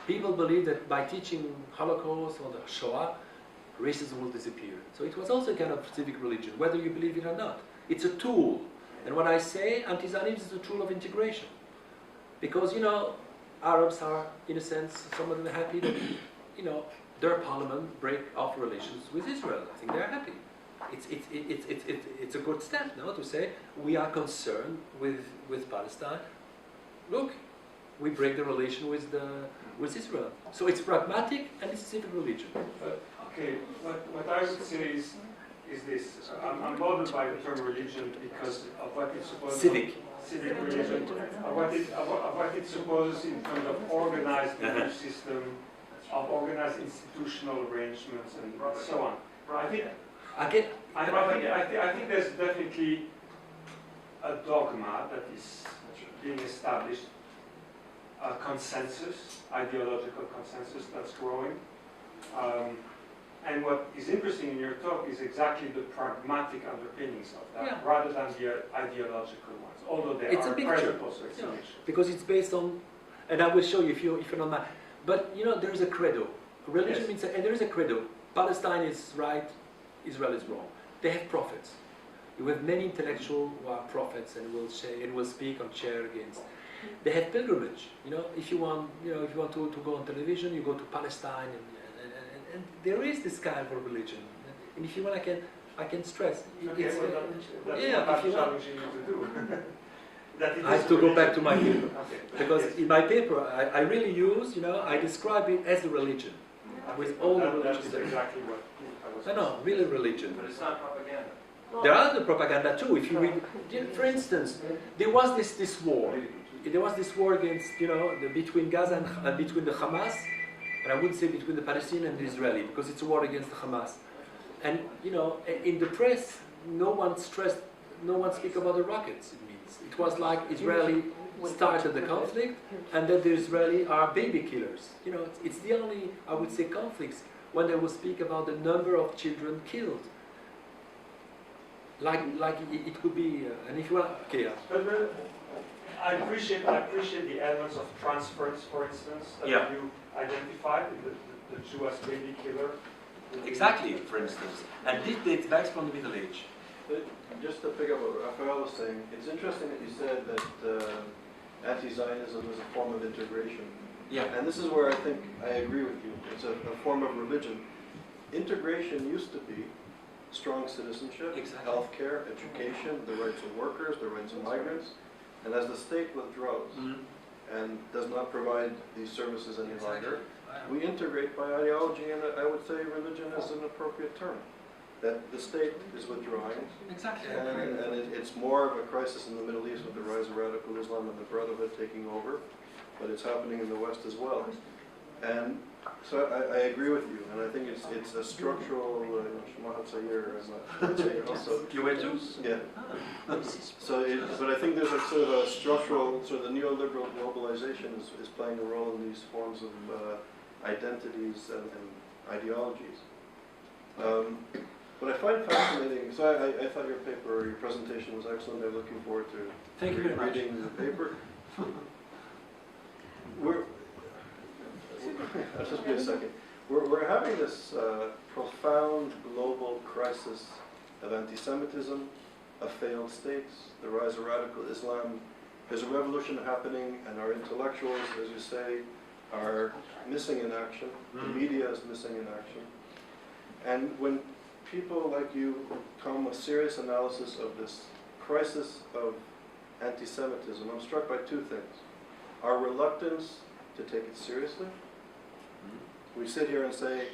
People believe that by teaching Holocaust or the Shoah, racism will disappear. So it was also a kind of civic religion, whether you believe it or not. It's a tool. And when I say anti-Zionism is a tool of integration, because, you know, Arabs are, in a sense, some of them are happy that, you know, their parliament break off relations with Israel. I think they're happy. It's a good step, no, to say we are concerned with Palestine. Look, we break the relation with Israel. So it's pragmatic and it's civic religion. Okay, what I would say is this. I'm bothered by the term religion because of what it's supposed to be. Civic religion, of what it supposes in terms of organized belief system, of organized institutional arrangements, and so on. I think there's definitely a dogma that is being established, a consensus, ideological consensus that's growing. And what is interesting in your talk is exactly the pragmatic underpinnings of that, rather than the ideological ones. Although they are present also, it's a mixture. Because it's based on, and I will show you if you're not mind. But you know, there is a credo. Religion means, and there is a credo. Palestine is right, Israel is wrong. They have prophets. You have many intellectuals who are prophets and will speak on chair against. They have pilgrimage. You know, if you want to go on television, you go to Palestine, and there is this kind of religion. And if you want, I can stress. Okay, It's, well, that's yeah, what if I'm you want. challenging you to do. That it I is have to a go back to religion. my paper. Okay. Because Yes. in my paper, I really use, I describe it as a religion. With all the That religions. is exactly what I was No, really religion. But it's not propaganda. There are the propaganda too. If you read, for instance, there was this war. There was this war against, between Gaza and between the Hamas, and I wouldn't say between the Palestinian and the Israeli, because it's a war against the Hamas. And in the press, no one speak about the rockets. It means it was like Israeli started the conflict, and that the Israeli are baby killers. It's the only, I would say, conflicts when they will speak about the number of children killed. Like it could be, and if you want, okay. But I appreciate the elements of transference, for instance, that Yeah. you identified, the Jew as baby killer. Exactly, for instance. And this dates back from the Middle Age. Just to pick up what Raphael was saying, it's interesting that you said that anti-Zionism is a form of integration. Yeah. And this is where I think I agree with you. It's a form of religion. Integration used to be strong citizenship, Exactly. healthcare, education, the rights of workers, the rights of migrants. And as the state withdraws and does not provide these services any longer, we integrate by ideology, and I would say religion is an appropriate term. That the state is withdrawing, Exactly. and it's more of a crisis in the Middle East with the rise of radical Islam and the Brotherhood taking over, but it's happening in the West as well. And so I agree with you, and I think it's a structural, Shemahat Sayyir, also. You were too? Yeah. So, but I think there's a sort of a structural, sort of the neoliberal globalization is playing a role in these forms of identities and ideologies. What I find fascinating, so I thought your paper, your presentation was excellent. I'm looking forward to Thank you very much. reading the paper. Just be a second. We're having this profound global crisis of anti-Semitism, of failed states, the rise of radical Islam. There's a revolution happening, and our intellectuals, as you say, are missing in action. The media is missing in action. And when people like you come with serious analysis of this crisis of anti-Semitism, I'm struck by two things. Our reluctance to take it seriously. We sit here and say,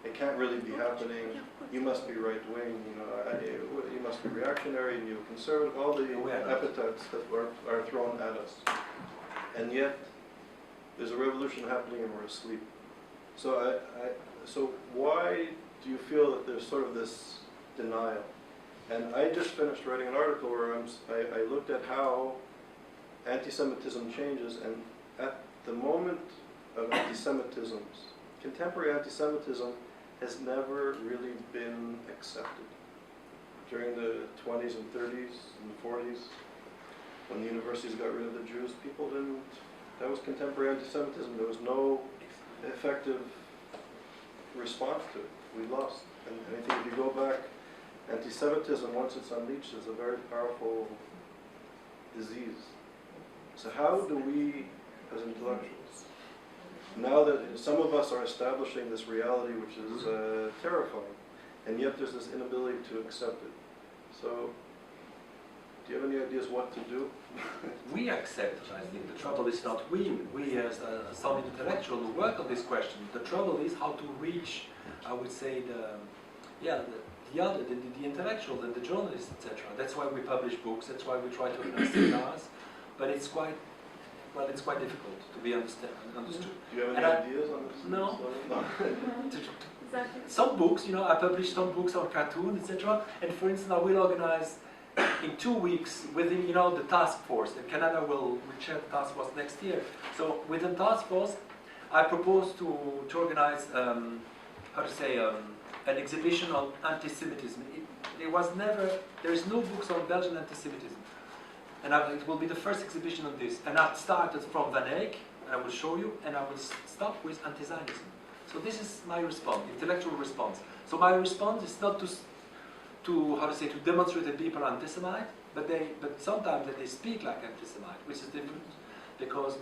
it can't really be happening, you must be right-wing, you must be reactionary, neoconservative, all the epithets that are thrown at us. And yet, there's a revolution happening and we're asleep. So so why do you feel that there's sort of this denial? And I just finished writing an article where I looked at how anti-Semitism changes, and at the moment of anti-Semitism, contemporary anti-Semitism has never really been accepted. During the 20s and 30s and 40s, when the universities got rid of the Jews, people didn't, that was contemporary anti-Semitism. There was no effective response to it. We lost. And I think if you go back, anti-Semitism, once it's unleashed, is a very powerful disease. So how do we, as intellectuals, now that some of us are establishing this reality which is terrifying, and yet there's this inability to accept it. So, do you have any ideas what to do? We accept, I think the trouble is not we as some intellectuals who work on this question. The trouble is how to reach, I would say, the intellectuals and the journalists, etc. That's why we publish books, that's why we try to organize seminars, but it's quite difficult to be understood. Do you have any ideas on this? No. Exactly. Some books, I publish some books on cartoons, etc. And for instance, I will organize in 2 weeks within, the task force. And Canada will chair the task force next year. So within task force, I propose to organize, an exhibition on anti-Semitism. There is no books on Belgian anti-Semitism. And it will be the first exhibition on this. And I started from Van Eyck, and I will show you, and I will stop with anti-Zionism. So this is my response, intellectual response. So my response is not to how to say, to demonstrate that people are anti-Semite, but sometimes that they speak like anti-Semite, which is different, because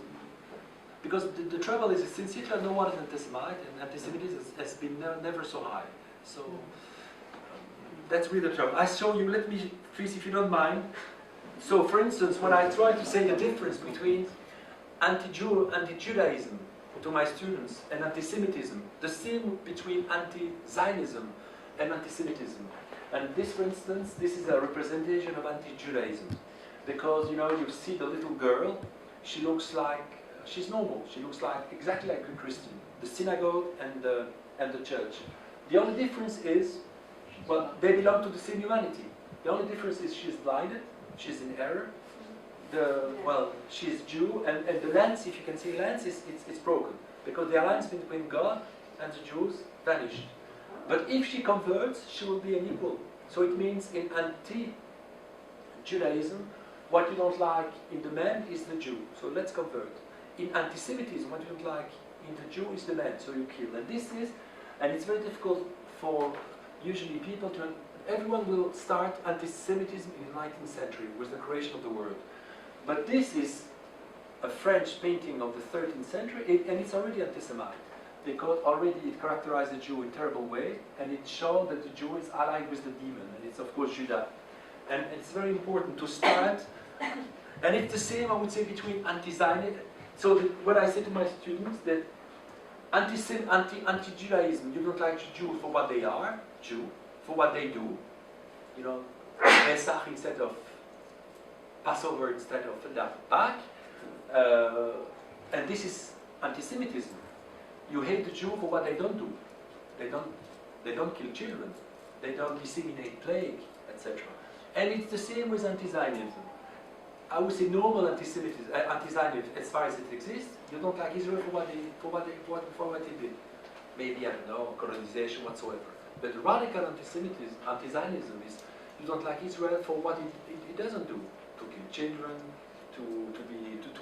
the trouble is, since Hitler, no one is anti-Semite, and anti-Semitism has been never so high. So that's really the trouble. I show you. Let me, please, if you don't mind. So, for instance, when I try to say the difference between anti-Judaism to my students and anti-Semitism, the same between anti-Zionism and anti-Semitism. And this, for instance, this is a representation of anti-Judaism, because you see the little girl. She looks like she's normal. She looks like exactly like a Christian. The synagogue and the church. The only difference is, well, they belong to the same humanity. The only difference is she's blinded. She's in error. She's Jew, and the lens, if you can see lens, it's broken, because the alliance between God and the Jews vanished. But if she converts, she will be an equal. So it means in anti-Judaism, what you don't like in the man is the Jew. So let's convert. In anti-Semitism, what you don't like in the Jew is the man. So you kill. And it's very difficult for usually people to. Everyone will start anti-Semitism in the 19th century with the creation of the word. But this is a French painting of the 13th century, and it's already anti-Semite, because already it characterized the Jew in a terrible way, and it showed that the Jew is allied with the demon, and it's of course Judah. And it's very important to start, and it's the same, I would say, between anti-Zionism. So what I say to my students, that anti-Judaism, you don't like Jew for what they are, Jew, for what they do, Pesach instead of Passover instead of Pâques, and this is anti-Semitism. You hate the Jew for what they don't do. They don't kill children. They don't disseminate plague, etc. And it's the same with anti-Zionism. I would say normal anti-Semitism, anti-Zionism, as far as it exists. You don't like Israel for what they did. Maybe, I don't know, colonization whatsoever. But radical anti-Semitism, anti-Zionism is you don't like Israel for what it doesn't do, to kill children, to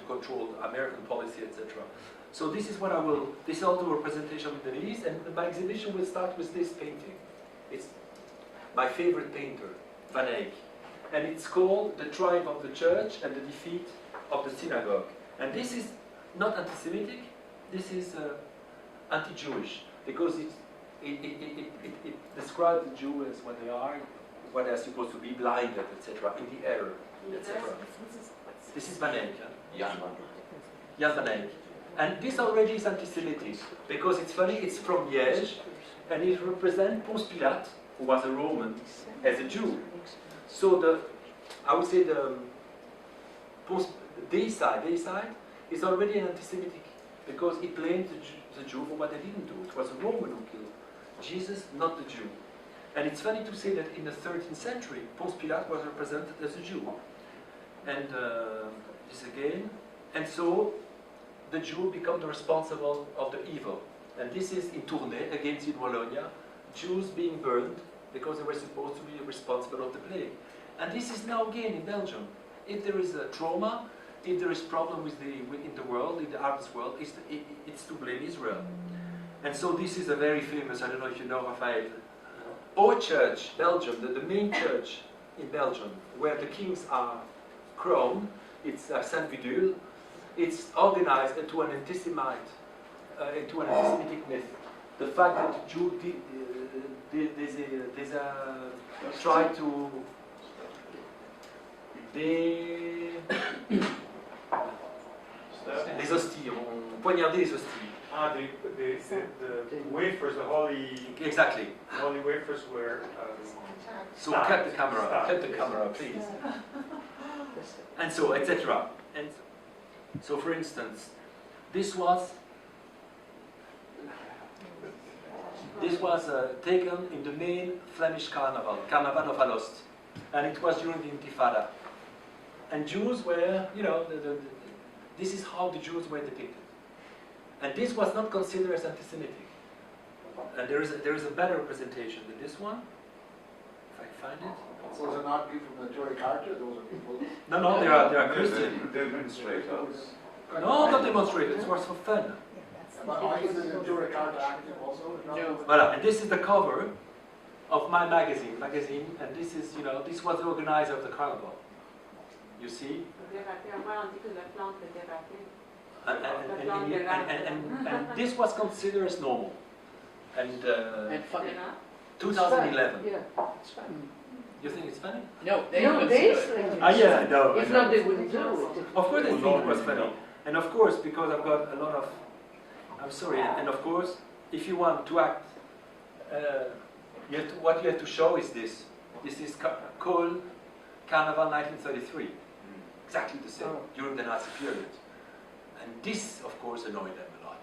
control American policy, etc. So this is what I will. This is also a representation of the Middle East, and my exhibition will start with this painting. It's my favorite painter, Van Eyck, and it's called "The Triumph of the Church and the Defeat of the Synagogue." And this is not anti-Semitic. This is anti-Jewish, because it describes the Jews as what they are, what they're supposed to be, blinded, etc., in the error, etc. This is Van Eyck, Jan Van Eyck. And this already is anti-Semitic, because it's funny, it's from Liège, and it represents Ponce Pilate, who was a Roman, as a Jew. So I would say the deicide is already an anti-Semitic, because it blamed the Jew for what they didn't do. It was a Roman who killed Jesus, not the Jew. And it's funny to say that in the 13th century, Ponce Pilate was represented as a Jew. And this again. And so the Jew become the responsible of the evil. And this is in Tournai, against in Wallonia, Jews being burned because they were supposed to be responsible of the plague. And this is now again in Belgium. If there is a trauma, if there is problem in the world, in the Arab world, it's to blame Israel. And so this is a very famous, I don't know if you know, Raphael, our church, Belgium, the main church in Belgium, where the kings are crowned, it's Saint Vidule. It's organized into an anti-Semite, into an anti-Semitic myth. The fact that the Jew try to les hosties, on poignardait les hosties. Ah, the wafers, the holy. Exactly. Holy wafers were. So cut the camera, please. And so, etc. And so, for instance, this was taken in the main Flemish carnival, Carnaval of Alost, and it was during the Intifada. And Jews were, this is how the Jews were depicted. And this was not considered as anti-Semitic. And there is a better representation than this one, if I find it. Those are not people from the Tory culture, those are people... No, they are Christian. Demonstrators. No, not demonstrators, it was for fun. But is the Tory Carta active also? No. Voilà, and this is the cover of my magazine, and this is, this was the organizer of the carnival. You see? And this was considered as normal. And And funny. 2011. Yeah, it's fun. You think it's funny? No, they No, consider it. think Yeah, I know. If not, they wouldn't do it. Of course, I think it was funny. And of course, because I've got a lot of. I'm sorry, and of course, if you want to act, what you have to show is this. This is called Carnival 1933. Exactly the same, during the Nazi period. And this, of course, annoyed them a lot.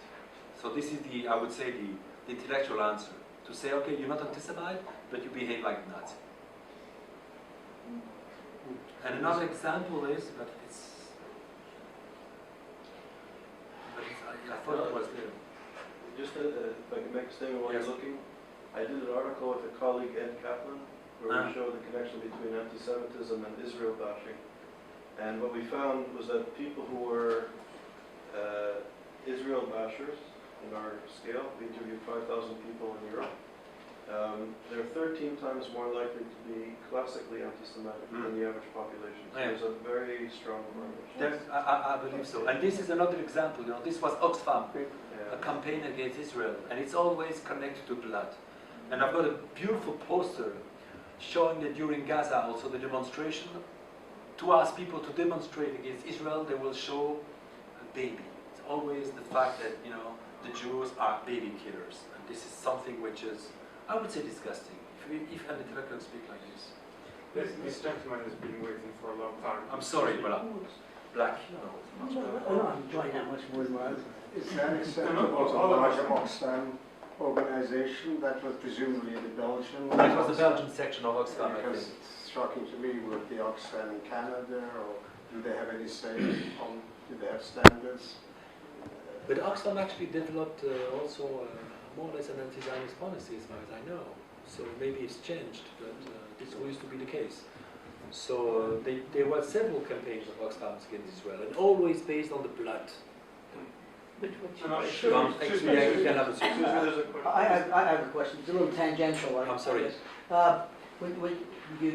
So this is I would say, the intellectual answer. To say, okay, you're not anti-Semite, but you behave like a Nazi. And another example is, I thought it was there. Just if I can make a statement while Yes. you're looking, I did an article with a colleague, Ed Kaplan, where we showed the connection between anti-Semitism and Israel bashing. And what we found was that people who were Israel bashers, in our scale, we interviewed 5,000 people in Europe, they're 13 times more likely to be classically anti-Semitic than the average population. So there's a very strong correlation. I believe so. And this is another example. This was Oxfam, a campaign against Israel, and it's always connected to blood. And I've got a beautiful poster showing that during Gaza, also the demonstration, to ask people to demonstrate against Israel, they will show a baby. It's always the fact that, the Jews are baby killers. And this is something which is, I would say, disgusting. If an intellectual speak like this. This gentleman has been waiting for a long time. I'm sorry, but black. I'm enjoying that much more than I was. Is there an example of a larger Oxfam organization that was presumably the Belgian? That was the Belgian section of Oxfam, I Because think. it's shocking to me with the Oxfam in Canada, or do they have any say on, do they have standards? But Oxfam actually developed also more or less an anti-Zionist policy, as far as I know. So maybe it's changed, but this used to be the case. So there were several campaigns of Oxfam against Israel, and always based on the blood. I have a question. It's a little tangential. I'm sorry. When you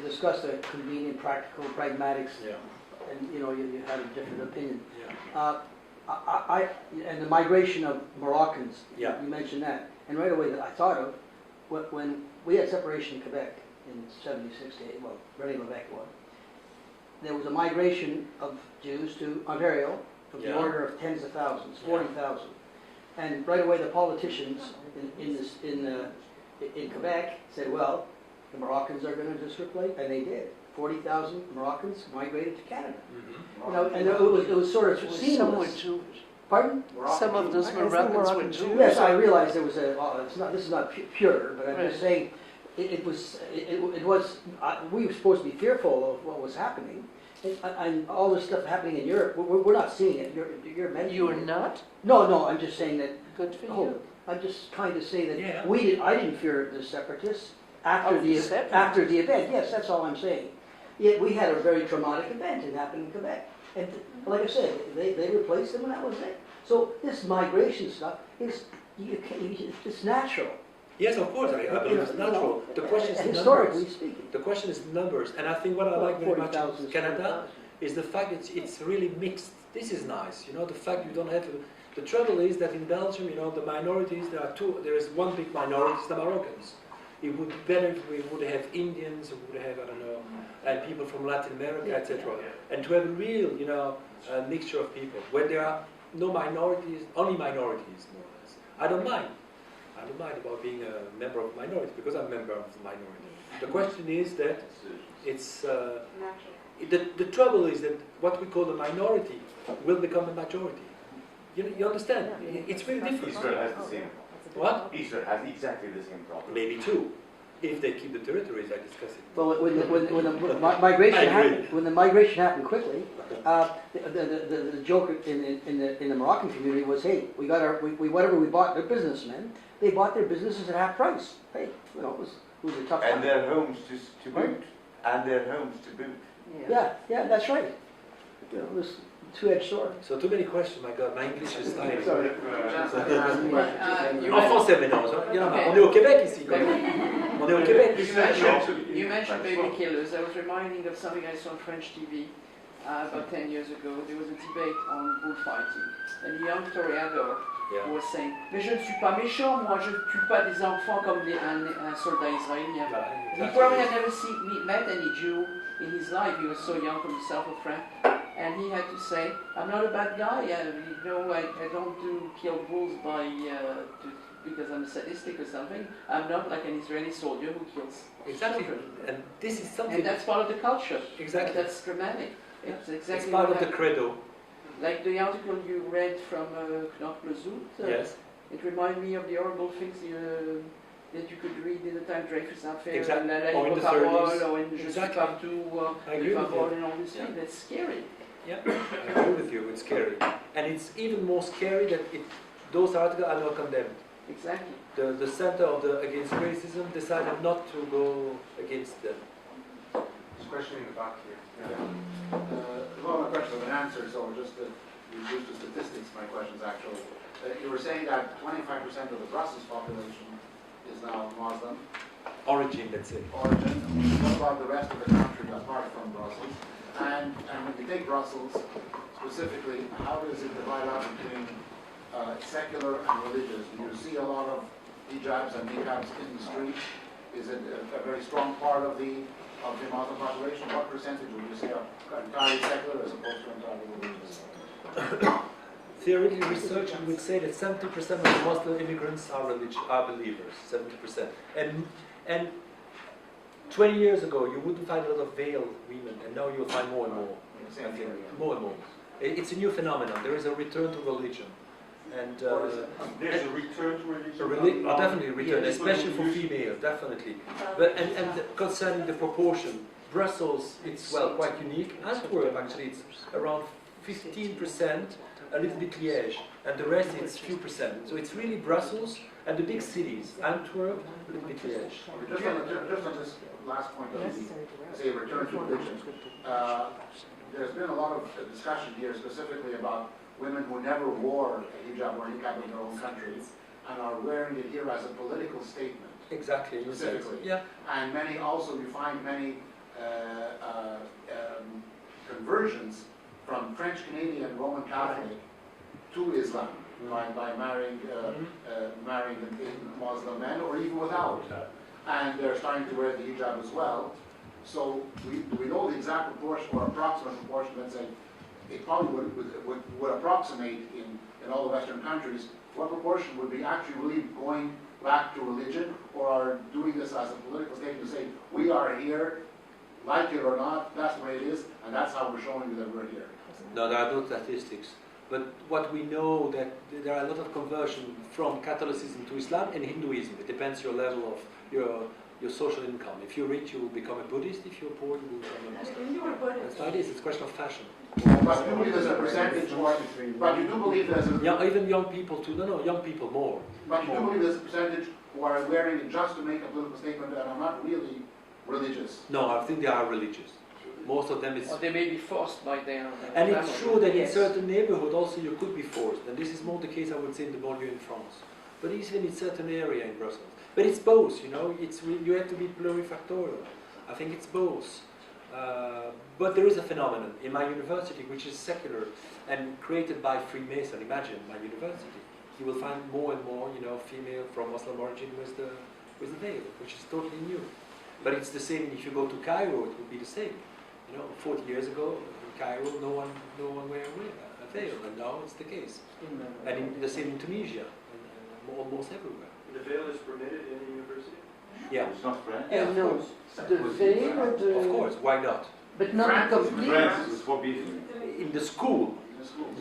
discussed the convenient, practical, pragmatics, and you had a different opinion. And the migration of Moroccans. You mentioned that, and right away that I thought of when we had separation in Quebec in 1968. Well, René Lévesque won. There was a migration of Jews to Ontario of the order of tens of thousands, 40,000, and right away the politicians in Quebec said, well, the Moroccans are going to just replace, and they did. 40,000 Moroccans migrated to Canada. And it was sort of seamless. Some were Jewish. Pardon? Some of those Moroccans were Jewish. Yes, I realize there was this is not pure, but I'm just saying it was. We were supposed to be fearful of what was happening, and all this stuff happening in Europe. We're not seeing it. You're mentioning. You are not? No. I'm just saying that. Good for you. I'm just trying to say that I didn't fear the separatists after the event. Yes, that's all I'm saying. Yet we had a very traumatic event. It happened in Quebec. And like I said, they replaced them and that was it. So this migration stuff it's natural. Yes, of course, I believe it's natural. The question is historically numbers. Speaking. The question is numbers. And I think what I like very much in Canada is the fact that it's really mixed. This is nice, the fact you don't have to. The trouble is that in Belgium, the minorities, there is one big minority, it's the Moroccans. It would be better if we would have Indians, or would have, people from Latin America, etc. And to have a real, mixture of people, where there are no minorities, only minorities, more or less. I don't mind about being a member of a minority, because I'm a member of the minority. The question is that it's, the trouble is that what we call a minority will become a majority. You understand? It's very difficult. Israel has the same. What? Israel has exactly the same problem. Maybe two, if they keep the territories I discussed it. Well, when the migration happened quickly, the joke in the Moroccan community was, hey, we bought their businessmen. They bought their businesses at half price. Hey, it was a tough time. And their homes to boot. And their homes to boot. Yeah, that's right. two-edged sword. So too many questions, my God, my English is dying. Sorry. En français maintenant, on est au Québec ici. On est au Québec. You mentioned baby killers. I was reminding of something I saw on French TV about 10 years ago. There was a debate on bullfighting. And a young toreador who was saying, mais je ne suis pas méchant, moi je ne tue pas des enfants comme un soldat israélien. He probably had never met any Jew in his life. He was so young from the south of France. And he had to say, I'm not a bad guy. I don't kill bulls because I'm sadistic or something. I'm not like an Israeli soldier who kills children. And this is something... And that's part of the culture. Exactly. That's dramatic. It's exactly it's part of the credo. Like the article you read from Knopf Blazut. Yes. It reminded me of the horrible things that you could read in the time Dreyfus Affair, exactly. or in the 30s, or in exactly. Je suis partout, I agree with you. and all these things. That's scary. Yeah, I agree with you, it's scary. And it's even more scary that those articles are not condemned. Exactly. The Center Against Racism decided not to go against them. There's a question in the back here. A lot of my questions have been answered, so just to reduce the statistics, my questions actually. You were saying that 25% of the Brussels population is now Muslim. Origin, let's say. Origin. What about the rest of the country apart from Brussels? And when you take Brussels specifically, how does it divide up between secular and religious? Do you see a lot of hijabs and niqabs in the street? Is it a very strong part of the Muslim population? What percentage would you say are entirely secular as opposed to entirely religious? Theoretically, research would say that 70% of the Muslim immigrants are believers. 70%. And 20 years ago, you wouldn't find a lot of veiled women, and now you'll find more and more. More and more. It's a new phenomenon. There is a return to religion. And there's a return to religion? Definitely a return, especially for females, definitely. But and concerning the proportion, Brussels, it's quite unique. Antwerp, actually, it's around 15%, a little bit Liège, and the rest it's few percent. So it's really Brussels and the big cities, Antwerp, a little bit Liège. Just on this last point of say return to religion, there's been a lot of discussion here specifically about women who never wore a hijab or niqab in their own countries and are wearing it here as a political statement. Exactly. Specifically. Yeah. And you find many conversions from French Canadian Roman Catholic to Islam by marrying Muslim men or even without. And they're starting to wear the hijab as well. So we know the exact proportion or approximate proportion, let's say, it probably would approximate in all the Western countries, what proportion would be actually really going back to religion or are doing this as a political statement to say, we are here, like it or not, that's the way it is, and that's how we're showing you that we're here. No, there are no statistics. But what we know that there are a lot of conversion from Catholicism to Islam and Hinduism. It depends your level of your social income. If you're rich, you will become a Buddhist. If you're poor, you will become a Muslim. That's how it is. It's a question of fashion. But you believe there's a percentage, but you do believe there's a... even young people too. No, young people more. But you do believe there's a percentage who are wearing it just to make a political statement and are not really religious? No, I think they are religious. Most of them is... Or they may be forced by their And family. it's true that in certain neighborhoods also you could be forced. And this is more the case, I would say, in the banlieue in France. But even in certain area in Brussels. But it's both, you know. You have to be plurifactorial. I think it's both. But there is a phenomenon in my university which is secular and created by Freemason. Imagine my university. You will find more and more, you know, female from Muslim origin with the veil, which is totally new. But it's the same if you go to Cairo, it would be the same. You know, 40 years ago in Cairo, no one wear a veil, and now it's the case. And the same in Tunisia, and almost everywhere. The veil is permitted in the university? Yeah. It's not French? Yeah, no, the veil or the... Of course, why not? But not complete. France is forbidden. In the school.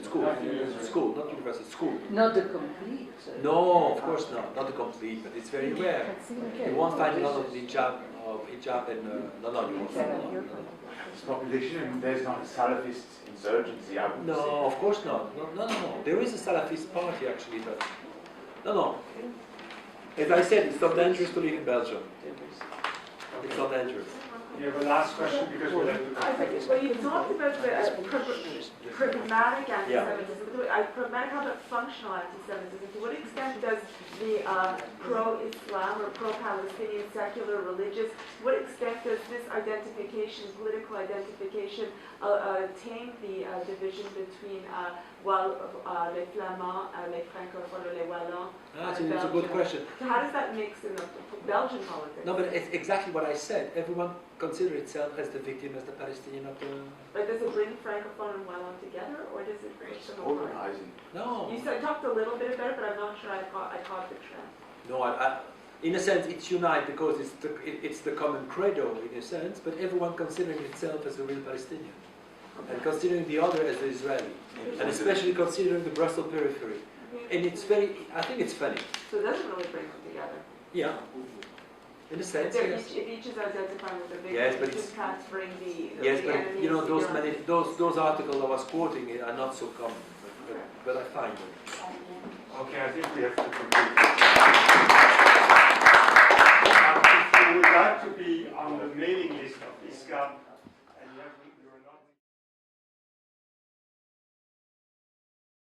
School, not university, school. Not the complete. No, of course not. Not the complete, but it's very rare. You won't find a lot of hijab and no, you won't find a lot. It's population, and there's not a Salafist insurgency, I would say. No, of course not. No. There is a Salafist party actually, but no. As I said, it's not dangerous to live in Belgium. It's not dangerous. You have a last question because we'll have to. Well, you talked about the pragmatic anti-Semitism. Pragmatic, how about functional anti-Semitism? To what extent does the pro-Islam or pro-Palestinian secular religious, to what extent does this identification, political identification, tame the division between les Flamands, les Francophones, or les Wallons? It's a good question. So how does that mix in the Belgian politics? No, but it's exactly what I said. Everyone considers itself as the victim, as the Palestinian of the... But does it bring Francophone and Wallon together, or does it bring them apart? Organizing. No. You said, talked a little bit about it, but I'm not sure I caught the trend. No, in a sense, it's unite because it's the common credo in a sense, but everyone considering itself as a real Palestinian. And considering the other as the Israeli. And especially considering the Brussels periphery. And it's very, I think it's funny. So it doesn't really bring them together. Yeah. In a sense, If yes. each is identifying with the victim, Yes, but it just can't bring the Yes, the but enemies you know, to your- those articles I was quoting are not so common. But I find them. Okay, I think we have to conclude. If you would like to be on the mailing list of ISGAP,